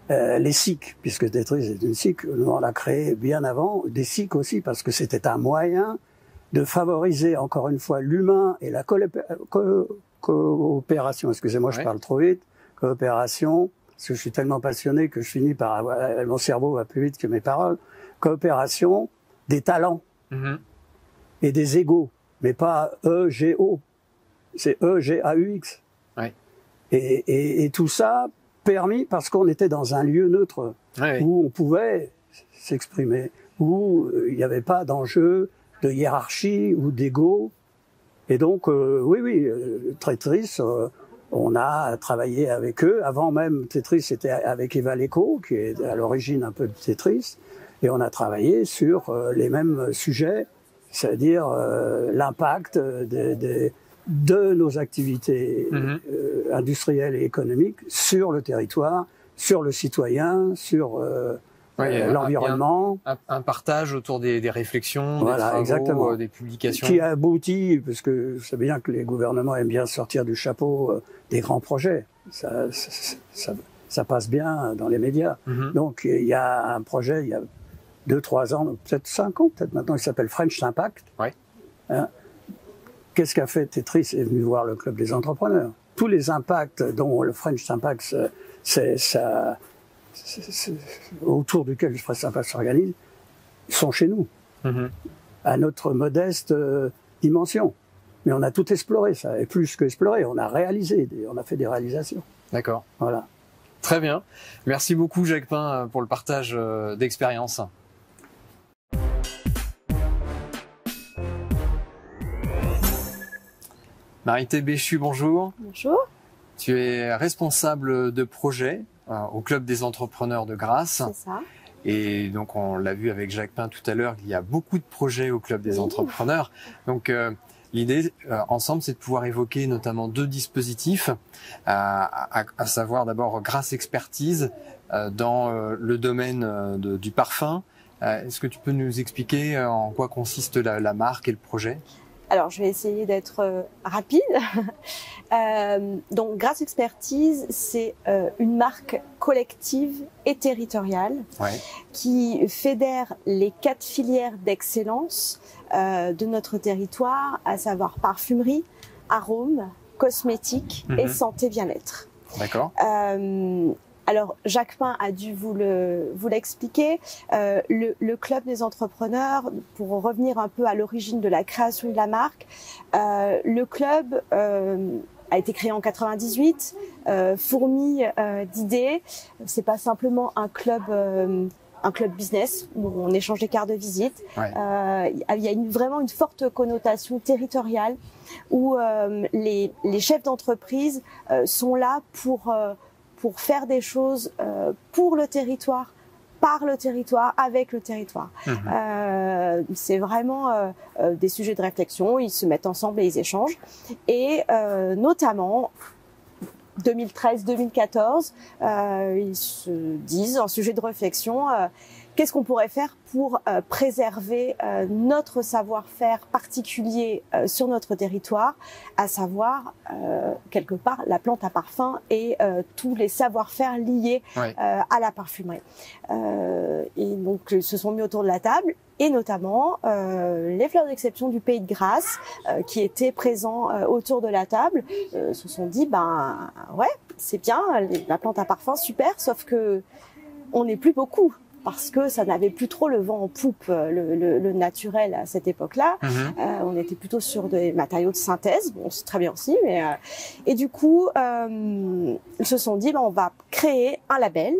Speaker 3: Les SIC, puisque Tetris est une SIC, nous on l'a créé bien avant, des SIC aussi, parce que c'était un moyen de favoriser encore une fois l'humain et la coopération. Excusez-moi, je parle trop vite. Coopération, parce que je suis tellement passionné que je finis par mon cerveau va plus vite que mes paroles. Coopération des talents et des égaux, mais pas E-G-O, c'est E-G-A-U-X.
Speaker 1: Ouais.
Speaker 3: Et tout ça permis parce qu'on était dans un lieu neutre où on pouvait s'exprimer, où il n'y avait pas d'enjeu de hiérarchie ou d'ego. Et donc, Tetris, on a travaillé avec eux. Avant même, Tetris était avec Eva Leco, qui est à l'origine un peu de Tetris. Et on a travaillé sur les mêmes sujets, c'est-à-dire l'impact de nos activités industrielles et économiques sur le territoire, sur le citoyen, sur l'environnement.
Speaker 1: Un partage autour des réflexions, des travaux,
Speaker 3: exactement.
Speaker 1: Des publications.
Speaker 3: Qui aboutit, parce que vous savez bien que les gouvernements aiment bien sortir du chapeau des grands projets. Ça passe bien dans les médias. Donc il y a un projet, il y a 2-3 ans, peut-être 5 ans, peut-être maintenant, il s'appelle French Impact. Hein? Qu'est-ce qu'a fait Tetris? Est venu voir le club des entrepreneurs. Tous les impacts dont le French Impact, autour duquel le French Impact s'organise, sont chez nous, à notre modeste dimension. Mais on a tout exploré, ça, et plus qu'exploré, on a réalisé, on a fait des réalisations.
Speaker 1: D'accord.
Speaker 3: Voilà.
Speaker 1: Très bien. Merci beaucoup, Jacques Pain, pour le partage d'expérience. Marité Béchu, bonjour.
Speaker 4: Bonjour.
Speaker 1: Tu es responsable de projet au Club des entrepreneurs de Grasse.
Speaker 4: C'est ça.
Speaker 1: Et donc, on l'a vu avec Jacques Pain tout à l'heure, il y a beaucoup de projets au Club des entrepreneurs. Donc, l'idée, ensemble, c'est de pouvoir évoquer notamment 2 dispositifs, à savoir d'abord Grasse Expertise dans le domaine du parfum. Est-ce que tu peux nous expliquer en quoi consiste la marque et le projet ?
Speaker 4: Alors, je vais essayer d'être rapide. Donc, Grasse Expertise, c'est une marque collective et territoriale qui fédère les 4 filières d'excellence de notre territoire, à savoir parfumerie, arômes, cosmétiques et santé bien-être.
Speaker 1: D'accord.
Speaker 4: Alors, Jacquemin a dû vous l'expliquer. Le Club des entrepreneurs, pour revenir un peu à l'origine de la création de la marque, le club a été créé en 98, fourmi d'idées. C'est pas simplement un club business où on échange des cartes de visite.
Speaker 1: Ouais.
Speaker 4: Il y a vraiment une forte connotation territoriale où les chefs d'entreprise sont là pour faire des choses pour le territoire, par le territoire, avec le territoire. C'est vraiment des sujets de réflexion, ils se mettent ensemble et ils échangent. Et notamment, 2013-2014, ils se disent, en sujet de réflexion, qu'est-ce qu'on pourrait faire pour préserver notre savoir-faire particulier sur notre territoire, à savoir, quelque part, la plante à parfum et tous les savoir-faire liés à la parfumerie. Et donc, ils se sont mis autour de la table, et notamment les fleurs d'exception du Pays de Grasse, qui étaient présents autour de la table, se sont dit, ben ouais, c'est bien, la plante à parfum, super, sauf que on n'est plus beaucoup, parce que ça n'avait plus trop le vent en poupe, le naturel à cette époque-là. On était plutôt sur des matériaux de synthèse, bon, c'est très bien aussi, mais et du coup, ils se sont dit, ben, on va créer un label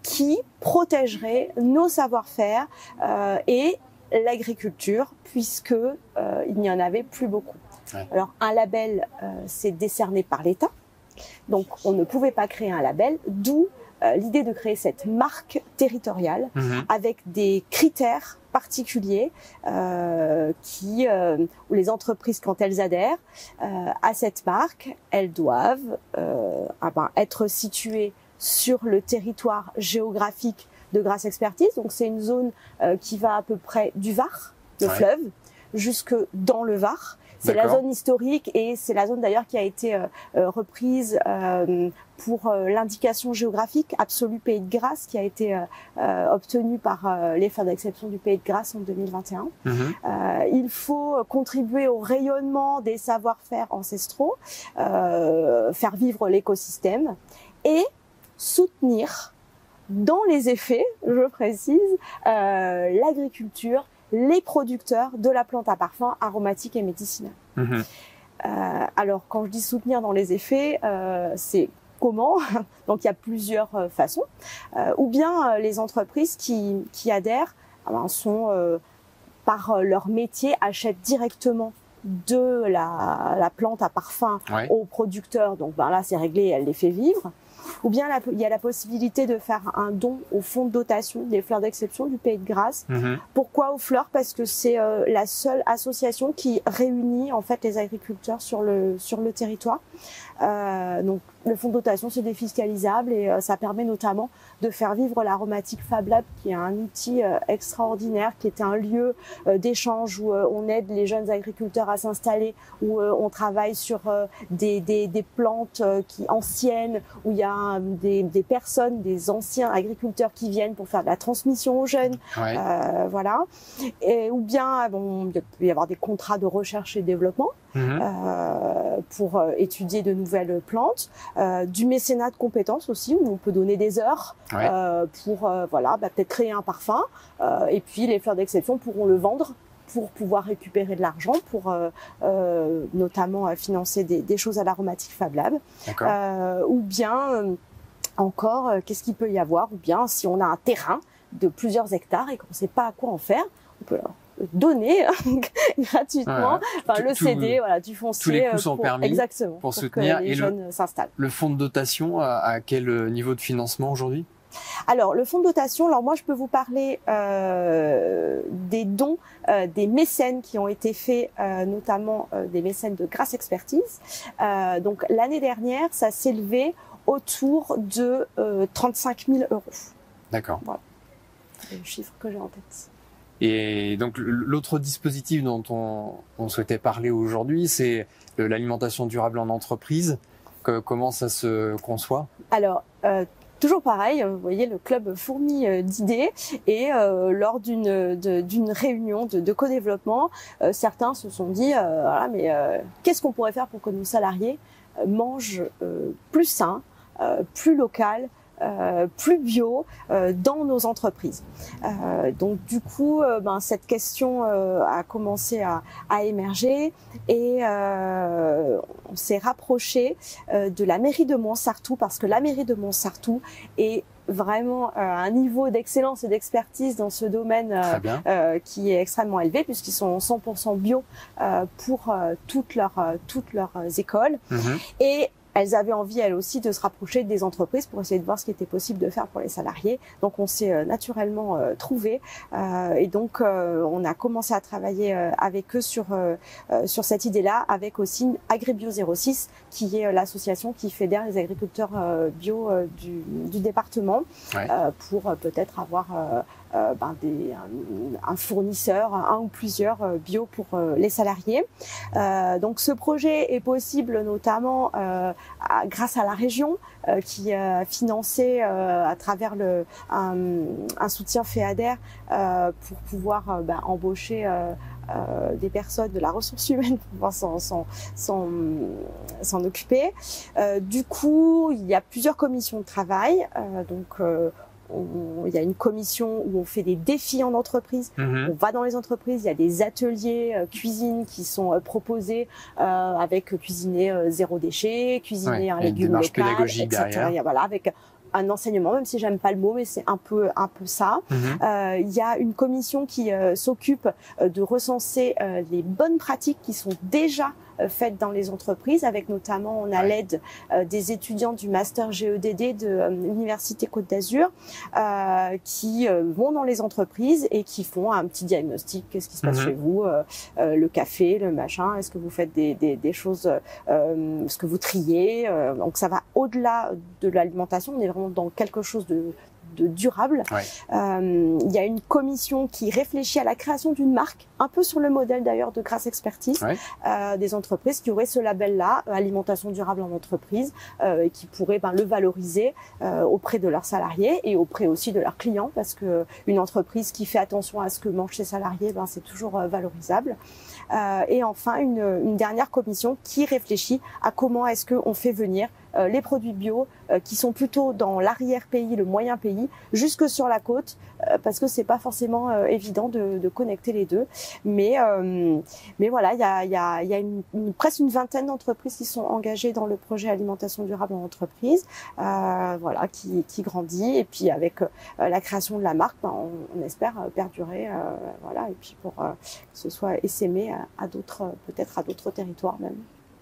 Speaker 4: qui protégerait nos savoir-faire et l'agriculture, puisque il n'y en avait plus beaucoup. Ouais. Alors, un label, c'est décerné par l'État, donc on ne pouvait pas créer un label, d'où l'idée de créer cette marque territoriale avec des critères particuliers où les entreprises, quand elles adhèrent à cette marque, elles doivent être situées sur le territoire géographique de Grasse Expertise. Donc c'est une zone qui va à peu près du Var, le fleuve, jusque dans le Var. C'est la zone historique et c'est la zone d'ailleurs qui a été reprise pour l'indication géographique absolue Pays de Grasse qui a été obtenue par les fleurs d'exception du Pays de Grasse en 2021. Il faut contribuer au rayonnement des savoir-faire ancestraux, faire vivre l'écosystème et soutenir dans les effets, je précise, l'agriculture, les producteurs de la plante à parfum aromatique et médicinale. Alors, quand je dis soutenir dans les effets, c'est comment? Donc, il y a plusieurs façons. Ou bien les entreprises qui adhèrent sont, par leur métier, achètent directement de la plante à parfum aux producteurs. Donc, ben là, c'est réglé, elle les fait vivre. Ou bien il y a la possibilité de faire un don au fonds de dotation des fleurs d'exception du Pays de Grasse. Pourquoi aux fleurs? Parce que c'est la seule association qui réunit en fait les agriculteurs sur le territoire. Donc le fonds de dotation c'est défiscalisable et ça permet notamment de faire vivre l'aromatique Fab Lab, qui est un outil extraordinaire, qui est un lieu d'échange où on aide les jeunes agriculteurs à s'installer, où on travaille sur des plantes anciennes, où il y a des personnes, des anciens agriculteurs qui viennent pour faire de la transmission aux jeunes, voilà. Et, ou bien il peut y avoir des contrats de recherche et développement pour étudier de nouvelles plantes, du mécénat de compétences aussi, où on peut donner des heures pour peut-être créer un parfum, et puis les fleurs d'exception pourront le vendre pour pouvoir récupérer de l'argent pour notamment financer des choses à l'aromatique Fab Lab. Ou bien encore, qu'est-ce qu'il peut y avoir? Ou bien si on a un terrain de plusieurs hectares et qu'on ne sait pas à quoi en faire, on peut donner gratuitement, le céder, du foncier.
Speaker 1: Tous les coûts sont permis
Speaker 4: exactement,
Speaker 1: pour soutenir.
Speaker 4: Que les jeunes s'installent.
Speaker 1: Le fonds de dotation, à quel niveau de financement aujourd'hui?
Speaker 4: Alors, le fonds de dotation, alors moi je peux vous parler des dons des mécènes qui ont été faits, notamment des mécènes de Grasse Expertise. Donc l'année dernière, ça s'élevait autour de 35 000 €.
Speaker 1: D'accord.
Speaker 4: Voilà, c'est le chiffre que j'ai en tête.
Speaker 1: Et donc l'autre dispositif dont on souhaitait parler aujourd'hui, c'est l'alimentation durable en entreprise. Comment ça se conçoit?
Speaker 4: Alors, toujours pareil, vous voyez le club fourmi d'idées et lors d'une réunion de co-développement, certains se sont dit qu'est-ce qu'on pourrait faire pour que nos salariés mangent plus sain, plus local, plus bio dans nos entreprises. Donc du coup, cette question a commencé à émerger et on s'est rapproché de la mairie de Montsartou parce que la mairie de Montsartou est vraiment un niveau d'excellence et d'expertise dans ce domaine qui est extrêmement élevé puisqu'ils sont 100% bio pour toutes leurs écoles. Et elles avaient envie, elles aussi, de se rapprocher des entreprises pour essayer de voir ce qui était possible de faire pour les salariés. Donc, on s'est naturellement trouvés. Et donc, on a commencé à travailler avec eux sur cette idée-là, avec aussi Agribio 06, qui est l'association qui fédère les agriculteurs bio du département, pour peut-être avoir un fournisseur, un ou plusieurs bio pour les salariés. Donc ce projet est possible notamment grâce à la région qui a financé à travers un soutien FEADER pour pouvoir embaucher des personnes de la ressource humaine pour pouvoir s'en occuper. Du coup, il y a plusieurs commissions de travail. Il y a une commission où on fait des défis en entreprise. On va dans les entreprises, il y a des ateliers cuisine qui sont proposés avec cuisiner zéro déchet, cuisiner un légume local,
Speaker 1: pédagogique
Speaker 4: etc.
Speaker 1: derrière.
Speaker 4: Voilà, avec un enseignement, même si j'aime pas le mot, mais c'est un peu ça. Il y a une commission qui s'occupe de recenser les bonnes pratiques qui sont déjà faites dans les entreprises, avec notamment, on a l'aide des étudiants du master GEDD de l'Université Côte d'Azur qui vont dans les entreprises et qui font un petit diagnostic. Qu'est-ce qui se passe chez vous, le café, le machin, est-ce que vous faites des choses, est-ce que vous triez, donc ça va au-delà de l'alimentation, on est vraiment dans quelque chose de durable. Il y a une commission qui réfléchit à la création d'une marque, un peu sur le modèle d'ailleurs de Grasse Expertise, des entreprises qui auraient ce label-là, alimentation durable en entreprise, et qui pourraient le valoriser auprès de leurs salariés et auprès aussi de leurs clients, parce que une entreprise qui fait attention à ce que mangent ses salariés, c'est toujours valorisable. Et enfin, une dernière commission qui réfléchit à comment est-ce qu'on fait venir les produits bio qui sont plutôt dans l'arrière-pays, le moyen pays, jusque sur la côte, parce que c'est pas forcément évident de connecter les deux. Mais voilà, il y a presque une vingtaine d'entreprises qui sont engagées dans le projet alimentation durable en entreprise, voilà, qui grandit. Et puis avec la création de la marque, on espère perdurer, voilà, et puis pour que ce soit essaimé à d'autres, peut-être à d'autres territoires même.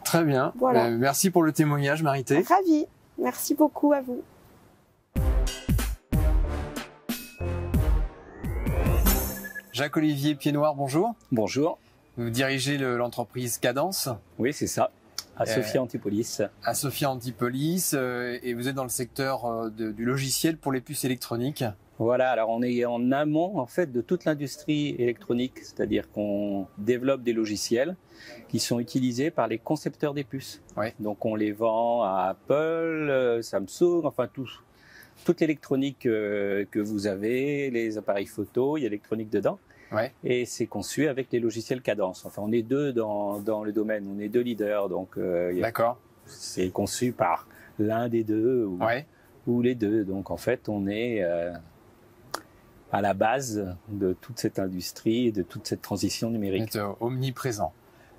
Speaker 1: Très bien.
Speaker 4: Voilà.
Speaker 1: Merci pour le témoignage, Marité.
Speaker 4: Ravie. Merci beaucoup à vous.
Speaker 1: Jacques-Olivier Piednoir, bonjour.
Speaker 5: Bonjour.
Speaker 1: Vous dirigez l'entreprise Cadence.
Speaker 5: Oui, c'est ça. À Sophia Antipolis.
Speaker 1: À Sophia Antipolis. Et vous êtes dans le secteur du logiciel pour les puces électroniques.
Speaker 5: Voilà, alors on est en amont en fait de toute l'industrie électronique, c'est-à-dire qu'on développe des logiciels qui sont utilisés par les concepteurs des puces. Donc on les vend à Apple, Samsung, enfin toute l'électronique que vous avez, les appareils photo, il y a l'électronique dedans. Et c'est conçu avec les logiciels Cadence. Enfin, on est deux dans le domaine, on est deux leaders, donc c'est conçu par l'un des deux ou les deux. Donc en fait, on est à la base de toute cette industrie et de toute cette transition numérique.
Speaker 1: Vous êtes omniprésent.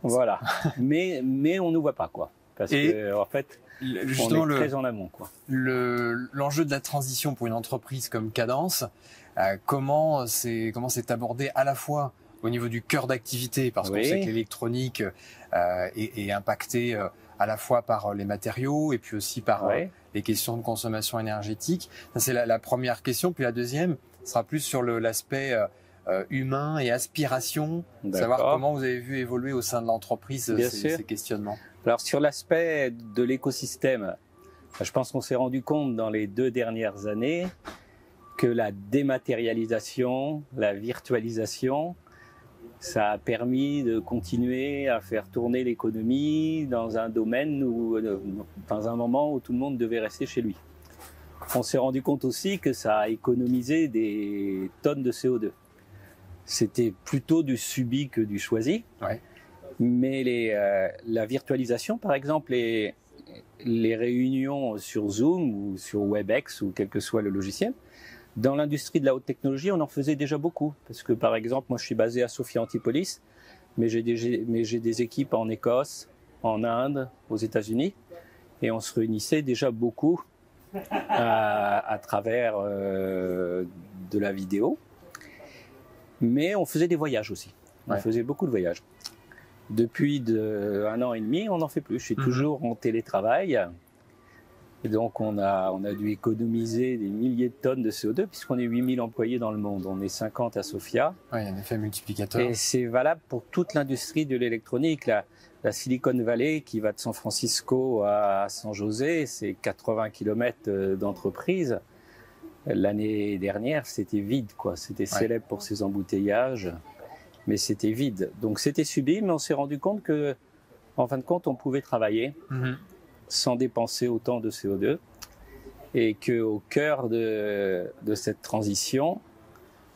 Speaker 5: Voilà. mais on ne voit pas, quoi. Parce que, en fait, justement, on est très en amont, quoi.
Speaker 1: L'enjeu de la transition pour une entreprise comme Cadence, comment c'est abordé à la fois au niveau du cœur d'activité, parce qu'on sait que l'électronique est impactée à la fois par les matériaux et puis aussi par les questions de consommation énergétique. Ça, c'est la première question. Puis la deuxième sera plus sur l'aspect humain et aspiration, savoir comment vous avez vu évoluer au sein de l'entreprise ces questionnements.
Speaker 5: Alors sur l'aspect de l'écosystème, je pense qu'on s'est rendu compte dans les 2 dernières années que la dématérialisation, la virtualisation, ça a permis de continuer à faire tourner l'économie dans un domaine où, dans un moment où tout le monde devait rester chez lui. On s'est rendu compte aussi que ça a économisé des tonnes de CO2. C'était plutôt du subi que du choisi. Mais la virtualisation, par exemple, les réunions sur Zoom ou sur WebEx ou quel que soit le logiciel. Dans l'industrie de la haute technologie, on en faisait déjà beaucoup. Parce que par exemple, moi je suis basé à Sophia Antipolis, mais j'ai des équipes en Écosse, en Inde, aux États-Unis, et on se réunissait déjà beaucoup à travers de la vidéo. Mais on faisait des voyages aussi. On faisait beaucoup de voyages. Depuis 1 an et demi, on n'en fait plus. Je suis toujours en télétravail. Et donc, on a dû économiser des milliers de tonnes de CO2 puisqu'on est 8000 employés dans le monde. On est 50 à Sofia.
Speaker 1: Oui, il y a un effet multiplicateur.
Speaker 5: Et c'est valable pour toute l'industrie de l'électronique. La Silicon Valley, qui va de San Francisco à San José, c'est 80 km d'entreprise. L'année dernière, c'était vide, quoi. C'était célèbre pour ses embouteillages, mais c'était vide. Donc, c'était sublime, mais on s'est rendu compte que, en fin de compte, on pouvait travailler sans dépenser autant de CO2 et qu'au cœur de cette transition,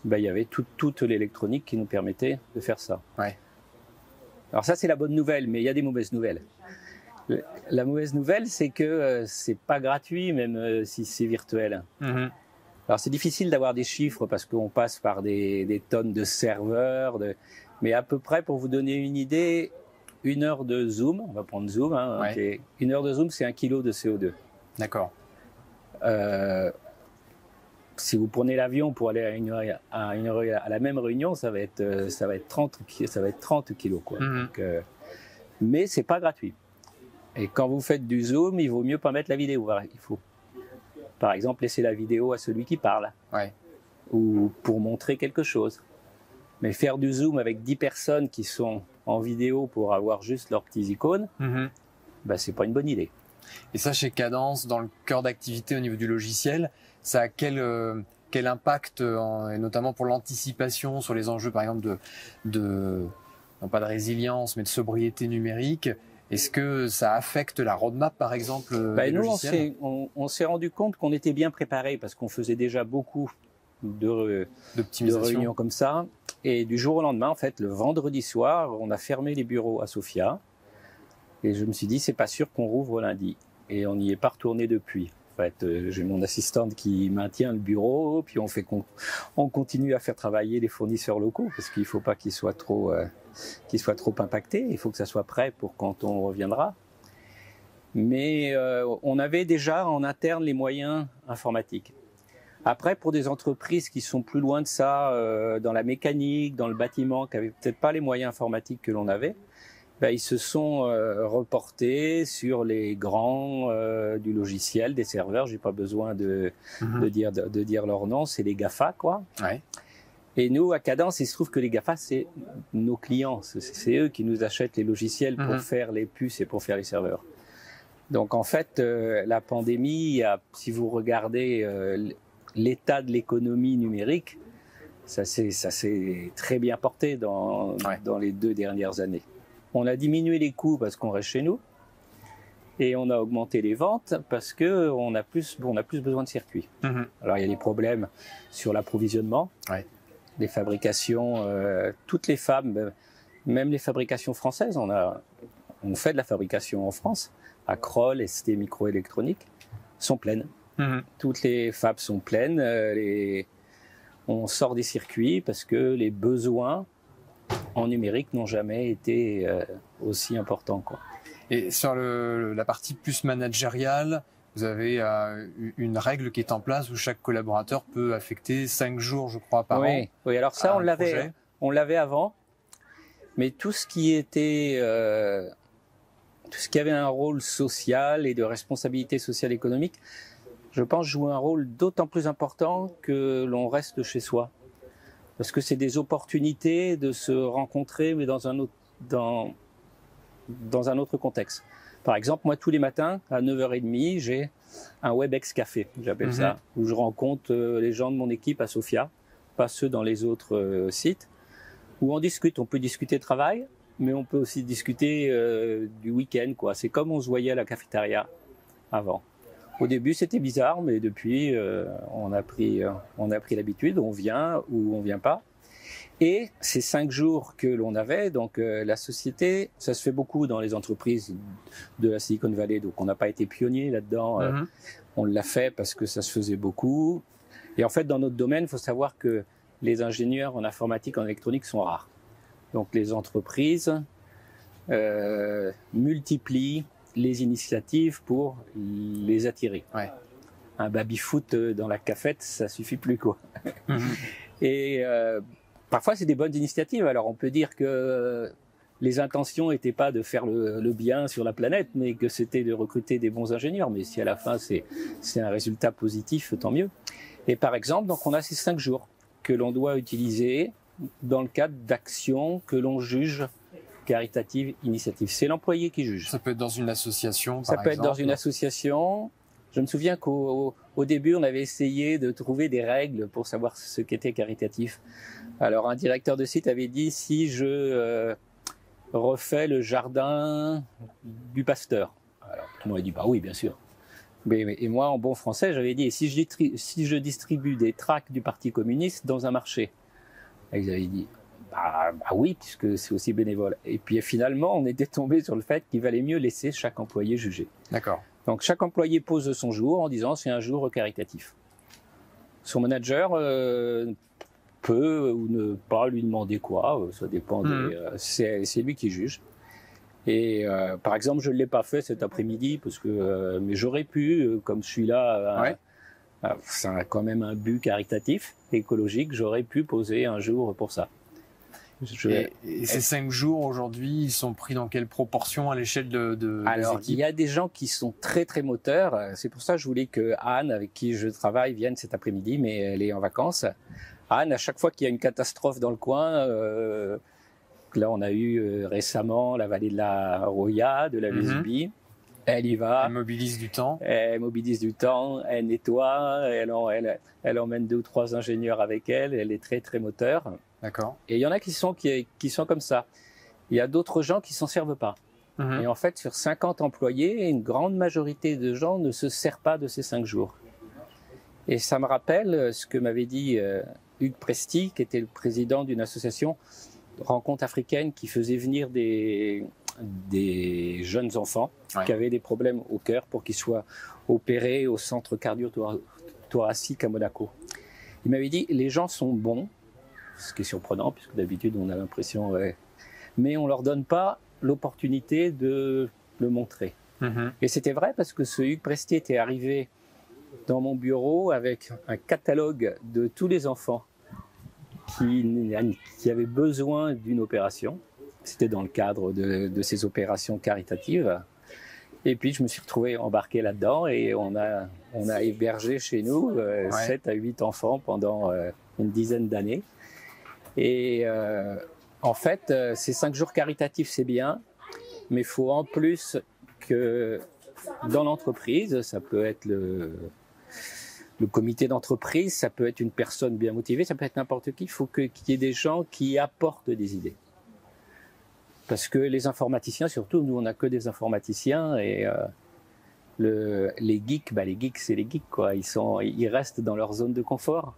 Speaker 5: il y avait toute l'électronique qui nous permettait de faire ça.
Speaker 1: Ouais.
Speaker 5: Alors ça, c'est la bonne nouvelle, mais il y a des mauvaises nouvelles. La mauvaise nouvelle, c'est que c'est pas gratuit, même si c'est virtuel. Alors c'est difficile d'avoir des chiffres parce qu'on passe par des tonnes de serveurs, mais à peu près, pour vous donner une idée, 1 heure de Zoom, on va prendre Zoom, 1 heure de Zoom, c'est 1 kilo de CO2.
Speaker 1: D'accord.
Speaker 5: Si vous prenez l'avion pour aller à la même réunion, ça va être 30 kilos, quoi. Donc, mais c'est pas gratuit. Et quand vous faites du Zoom, il vaut mieux pas mettre la vidéo. Il faut, par exemple, laisser la vidéo à celui qui parle, ou pour montrer quelque chose. Mais faire du Zoom avec 10 personnes qui sont en vidéo pour avoir juste leurs petits icônes, c'est pas une bonne idée.
Speaker 1: Et ça, chez Cadence, dans le cœur d'activité au niveau du logiciel, ça a quel impact, et notamment pour l'anticipation sur les enjeux, par exemple, non pas de résilience, mais de sobriété numérique? Est-ce que ça affecte la roadmap, par exemple, des logiciels?
Speaker 5: On s'est rendu compte qu'on était bien préparé parce qu'on faisait déjà beaucoup de réunions comme ça. Et du jour au lendemain, en fait, le vendredi soir, on a fermé les bureaux à Sofia. Et je me suis dit, c'est pas sûr qu'on rouvre lundi. Et on n'y est pas retourné depuis. En fait, j'ai mon assistante qui maintient le bureau, puis on continue à faire travailler les fournisseurs locaux parce qu'il faut pas qu'ils soient trop impactés. Il faut que ça soit prêt pour quand on reviendra. Mais on avait déjà en interne les moyens informatiques. Après, pour des entreprises qui sont plus loin de ça, dans la mécanique, dans le bâtiment, qui n'avaient peut-être pas les moyens informatiques que l'on avait, ils se sont reportés sur les grands du logiciel, des serveurs. J'ai pas besoin de dire leur nom, c'est les GAFA, quoi.
Speaker 1: Ouais.
Speaker 5: Et nous, à Cadence, il se trouve que les GAFA, c'est nos clients. C'est eux qui nous achètent les logiciels pour faire les puces et pour faire les serveurs. Donc, en fait, la pandémie, si vous regardez l'état de l'économie numérique, ça s'est très bien porté dans les 2 dernières années. On a diminué les coûts parce qu'on reste chez nous et on a augmenté les ventes parce qu'on a plus besoin de circuits. Alors il y a des problèmes sur l'approvisionnement, les fabrications, toutes les femmes, même les fabrications françaises, on fait de la fabrication en France, à Kroll, ST Microélectronique, sont pleines. Toutes les fabs sont pleines, on sort des circuits parce que les besoins en numérique n'ont jamais été aussi importants, quoi.
Speaker 1: Et sur la partie plus managériale, vous avez une règle qui est en place où chaque collaborateur peut affecter 5 jours, je crois, par an.
Speaker 5: Oui, alors ça, on l'avait avant, mais tout ce qui avait un rôle social et de responsabilité sociale et économique, je pense jouer un rôle d'autant plus important que l'on reste chez soi. Parce que c'est des opportunités de se rencontrer, mais dans un autre contexte. Par exemple, moi, tous les matins, à 9h30, j'ai un WebEx Café, j'appelle ça, où je rencontre les gens de mon équipe à Sofia, pas ceux dans les autres sites, où on discute. On peut discuter travail, mais on peut aussi discuter du week-end, quoi. C'est comme on se voyait à la cafétéria avant. Au début, c'était bizarre, mais depuis, on a pris l'habitude, on vient ou on vient pas. Et ces 5 jours que l'on avait, donc la société, ça se fait beaucoup dans les entreprises de la Silicon Valley, donc on n'a pas été pionnier là-dedans. On l'a fait parce que ça se faisait beaucoup. Et en fait, dans notre domaine, il faut savoir que les ingénieurs en informatique, en électronique sont rares. Donc les entreprises multiplient les initiatives pour les attirer. Ouais. Un baby-foot dans la cafette, ça suffit plus, quoi. Et parfois, c'est des bonnes initiatives. Alors, on peut dire que les intentions n'étaient pas de faire le bien sur la planète, mais que c'était de recruter des bons ingénieurs. Mais si à la fin, c'est un résultat positif, tant mieux. Et par exemple, donc, on a ces 5 jours que l'on doit utiliser dans le cadre d'actions que l'on juge caritatives, initiatives. C'est l'employé qui juge.
Speaker 1: Ça peut être dans une association,
Speaker 5: par exemple. Ça peut être dans une association. Je me souviens qu'au début, on avait essayé de trouver des règles pour savoir ce qu'était caritatif. Alors, un directeur de site avait dit, si je refais le jardin du pasteur. Alors, tout le monde a dit, bah oui, bien sûr. Et moi, en bon français, j'avais dit, et si je distribue des tracts du Parti communiste dans un marché? Et ils avaient dit, bah oui, puisque c'est aussi bénévole. Et puis finalement, on était tombé sur le fait qu'il valait mieux laisser chaque employé juger.
Speaker 1: D'accord.
Speaker 5: Donc chaque employé pose son jour en disant c'est un jour caritatif. Son manager peut ou ne pas lui demander quoi, ça dépend. C'est lui qui juge. Et par exemple, je ne l'ai pas fait cet après-midi parce que, mais j'aurais pu, comme je suis là, c'est quand même un but caritatif, écologique, j'aurais pu poser un jour pour ça.
Speaker 1: Et ces 5 jours aujourd'hui, ils sont pris dans quelle proportion à l'échelle des équipes?
Speaker 5: Il y a des gens qui sont très très moteurs. C'est pour ça que je voulais que Anne, avec qui je travaille, vienne cet après-midi, mais elle est en vacances. Anne, à chaque fois qu'il y a une catastrophe dans le coin, là on a eu récemment la vallée de la Roya, de la Vésubie, elle y va.
Speaker 1: Elle mobilise du temps.
Speaker 5: Elle mobilise du temps, elle nettoie, elle emmène 2 ou 3 ingénieurs avec elle, elle est très très moteur.
Speaker 1: D'accord.
Speaker 5: Et il y en a qui sont comme ça. Il y a d'autres gens qui s'en servent pas. Et en fait, sur 50 employés, une grande majorité de gens ne se servent pas de ces 5 jours. Et ça me rappelle ce que m'avait dit Hugues Presti, qui était le président d'une association Rencontre africaine qui faisait venir des jeunes enfants qui avaient des problèmes au cœur pour qu'ils soient opérés au centre cardio-thoracique à Monaco. Il m'avait dit, les gens sont bons, ce qui est surprenant, puisque d'habitude on a l'impression, mais on leur donne pas l'opportunité de le montrer. Et c'était vrai parce que ce Hugues Presti était arrivé dans mon bureau avec un catalogue de tous les enfants qui avaient besoin d'une opération. C'était dans le cadre de ces opérations caritatives. Et puis je me suis retrouvé embarqué là-dedans et on a hébergé chez nous 7 à 8 enfants pendant une dizaine d'années. Et en fait, ces 5 jours caritatifs, c'est bien, mais il faut en plus que dans l'entreprise, ça peut être le comité d'entreprise, ça peut être une personne bien motivée, ça peut être n'importe qui, il faut qu'il y ait des gens qui apportent des idées. Parce que les informaticiens, surtout, nous on n'a que des informaticiens et les geeks, c'est les geeks quoi. Ils restent dans leur zone de confort.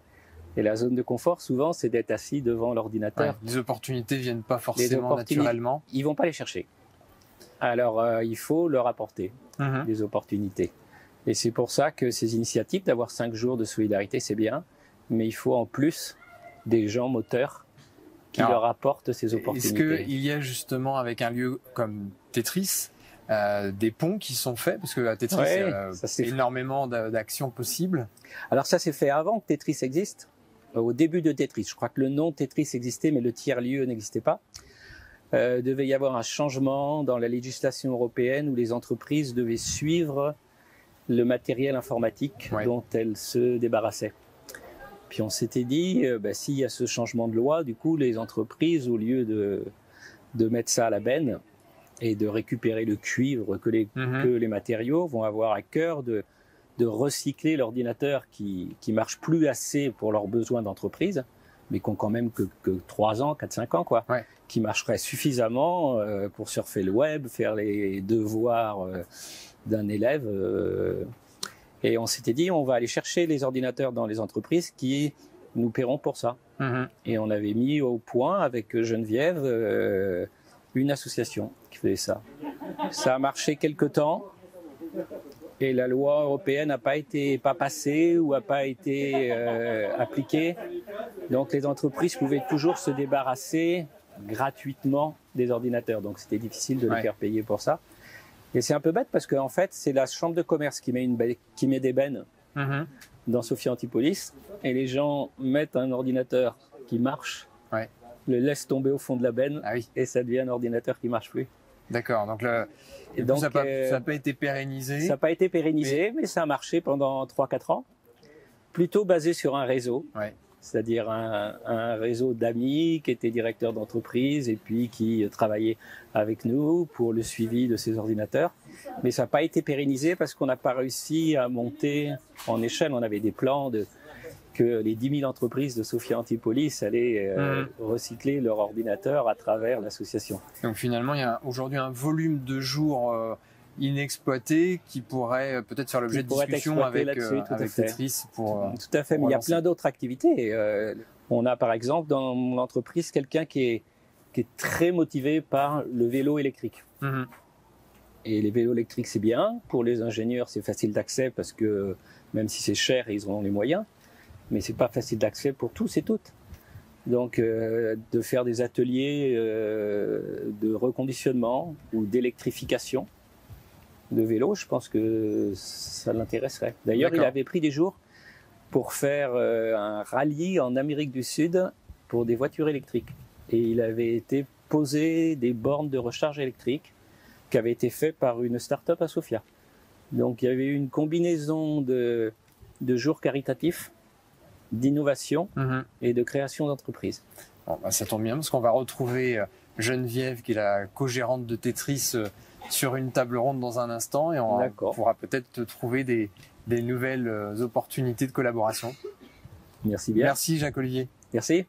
Speaker 5: Et la zone de confort, souvent, c'est d'être assis devant l'ordinateur.
Speaker 1: Les opportunités viennent pas forcément naturellement.
Speaker 5: Ils vont pas les chercher. Alors, il faut leur apporter des opportunités. Et c'est pour ça que ces initiatives, d'avoir 5 jours de solidarité, c'est bien. Mais il faut en plus des gens moteurs qui leur apportent ces opportunités.
Speaker 1: Est-ce qu'il y a justement, avec un lieu comme Tetris, des ponts qui sont faits? Parce que à Tetris, c'est énormément d'actions possibles.
Speaker 5: Alors ça s'est fait avant que Tetris existe. Au début de Tetris. Je crois que le nom Tetris existait, mais le tiers-lieu n'existait pas. Devait y avoir un changement dans la législation européenne où les entreprises devaient suivre le matériel informatique dont elles se débarrassaient. Puis on s'était dit, s'il y a ce changement de loi, du coup, les entreprises, au lieu de mettre ça à la benne et de récupérer le cuivre que les matériaux, vont avoir à cœur de recycler l'ordinateur qui marche plus assez pour leurs besoins d'entreprise, mais qui ont quand même que 3 ans, 4-5 ans, quoi, qui marcherait suffisamment pour surfer le web, faire les devoirs d'un élève. Et on s'était dit, on va aller chercher les ordinateurs dans les entreprises qui nous paieront pour ça. Et on avait mis au point avec Geneviève une association qui faisait ça. Ça a marché quelque temps et la loi européenne n'a pas passée ou n'a pas été appliquée. Donc les entreprises pouvaient toujours se débarrasser gratuitement des ordinateurs. Donc c'était difficile de les faire payer pour ça. Et c'est un peu bête parce qu'en fait, c'est la chambre de commerce qui met des bennes dans Sophia Antipolis et les gens mettent un ordinateur qui marche, le laissent tomber au fond de la benne et ça devient un ordinateur qui marche plus.
Speaker 1: D'accord, donc ça n'a pas été pérennisé.
Speaker 5: Ça n'a pas été pérennisé, mais ça a marché pendant 3-4 ans, plutôt basé sur un réseau. C'est-à-dire un réseau d'amis qui étaient directeurs d'entreprise et puis qui travaillaient avec nous pour le suivi de ces ordinateurs. Mais ça n'a pas été pérennisé parce qu'on n'a pas réussi à monter en échelle. On avait des plans que les 10 000 entreprises de Sophia Antipolis allaient recycler leur ordinateur à travers l'association.
Speaker 1: Donc finalement, il y a aujourd'hui un volume de jours inexploité qui pourrait peut-être faire l'objet de discussions avec Tetris.
Speaker 5: Tout à fait, mais il y a plein d'autres activités. On a par exemple dans mon entreprise quelqu'un qui est très motivé par le vélo électrique. Et les vélos électriques, c'est bien. Pour les ingénieurs, c'est facile d'accès parce que même si c'est cher, ils ont les moyens. Mais c'est pas facile d'accès pour tous et toutes. Donc, de faire des ateliers de reconditionnement ou d'électrification de vélos, je pense que ça l'intéresserait. D'ailleurs, il avait pris des jours pour faire un rallye en Amérique du Sud pour des voitures électriques. Et il avait été posé des bornes de recharge électrique qui avaient été faites par une start-up à Sofia. Donc, il y avait une combinaison de jours caritatifs, d'innovation et de création d'entreprise.
Speaker 1: Bon, ça tombe bien parce qu'on va retrouver Geneviève qui est la co-gérante de Tetris sur une table ronde dans un instant et on pourra peut-être trouver des nouvelles opportunités de collaboration.
Speaker 5: Merci bien.
Speaker 1: Merci Jacques-Olivier.
Speaker 5: Merci.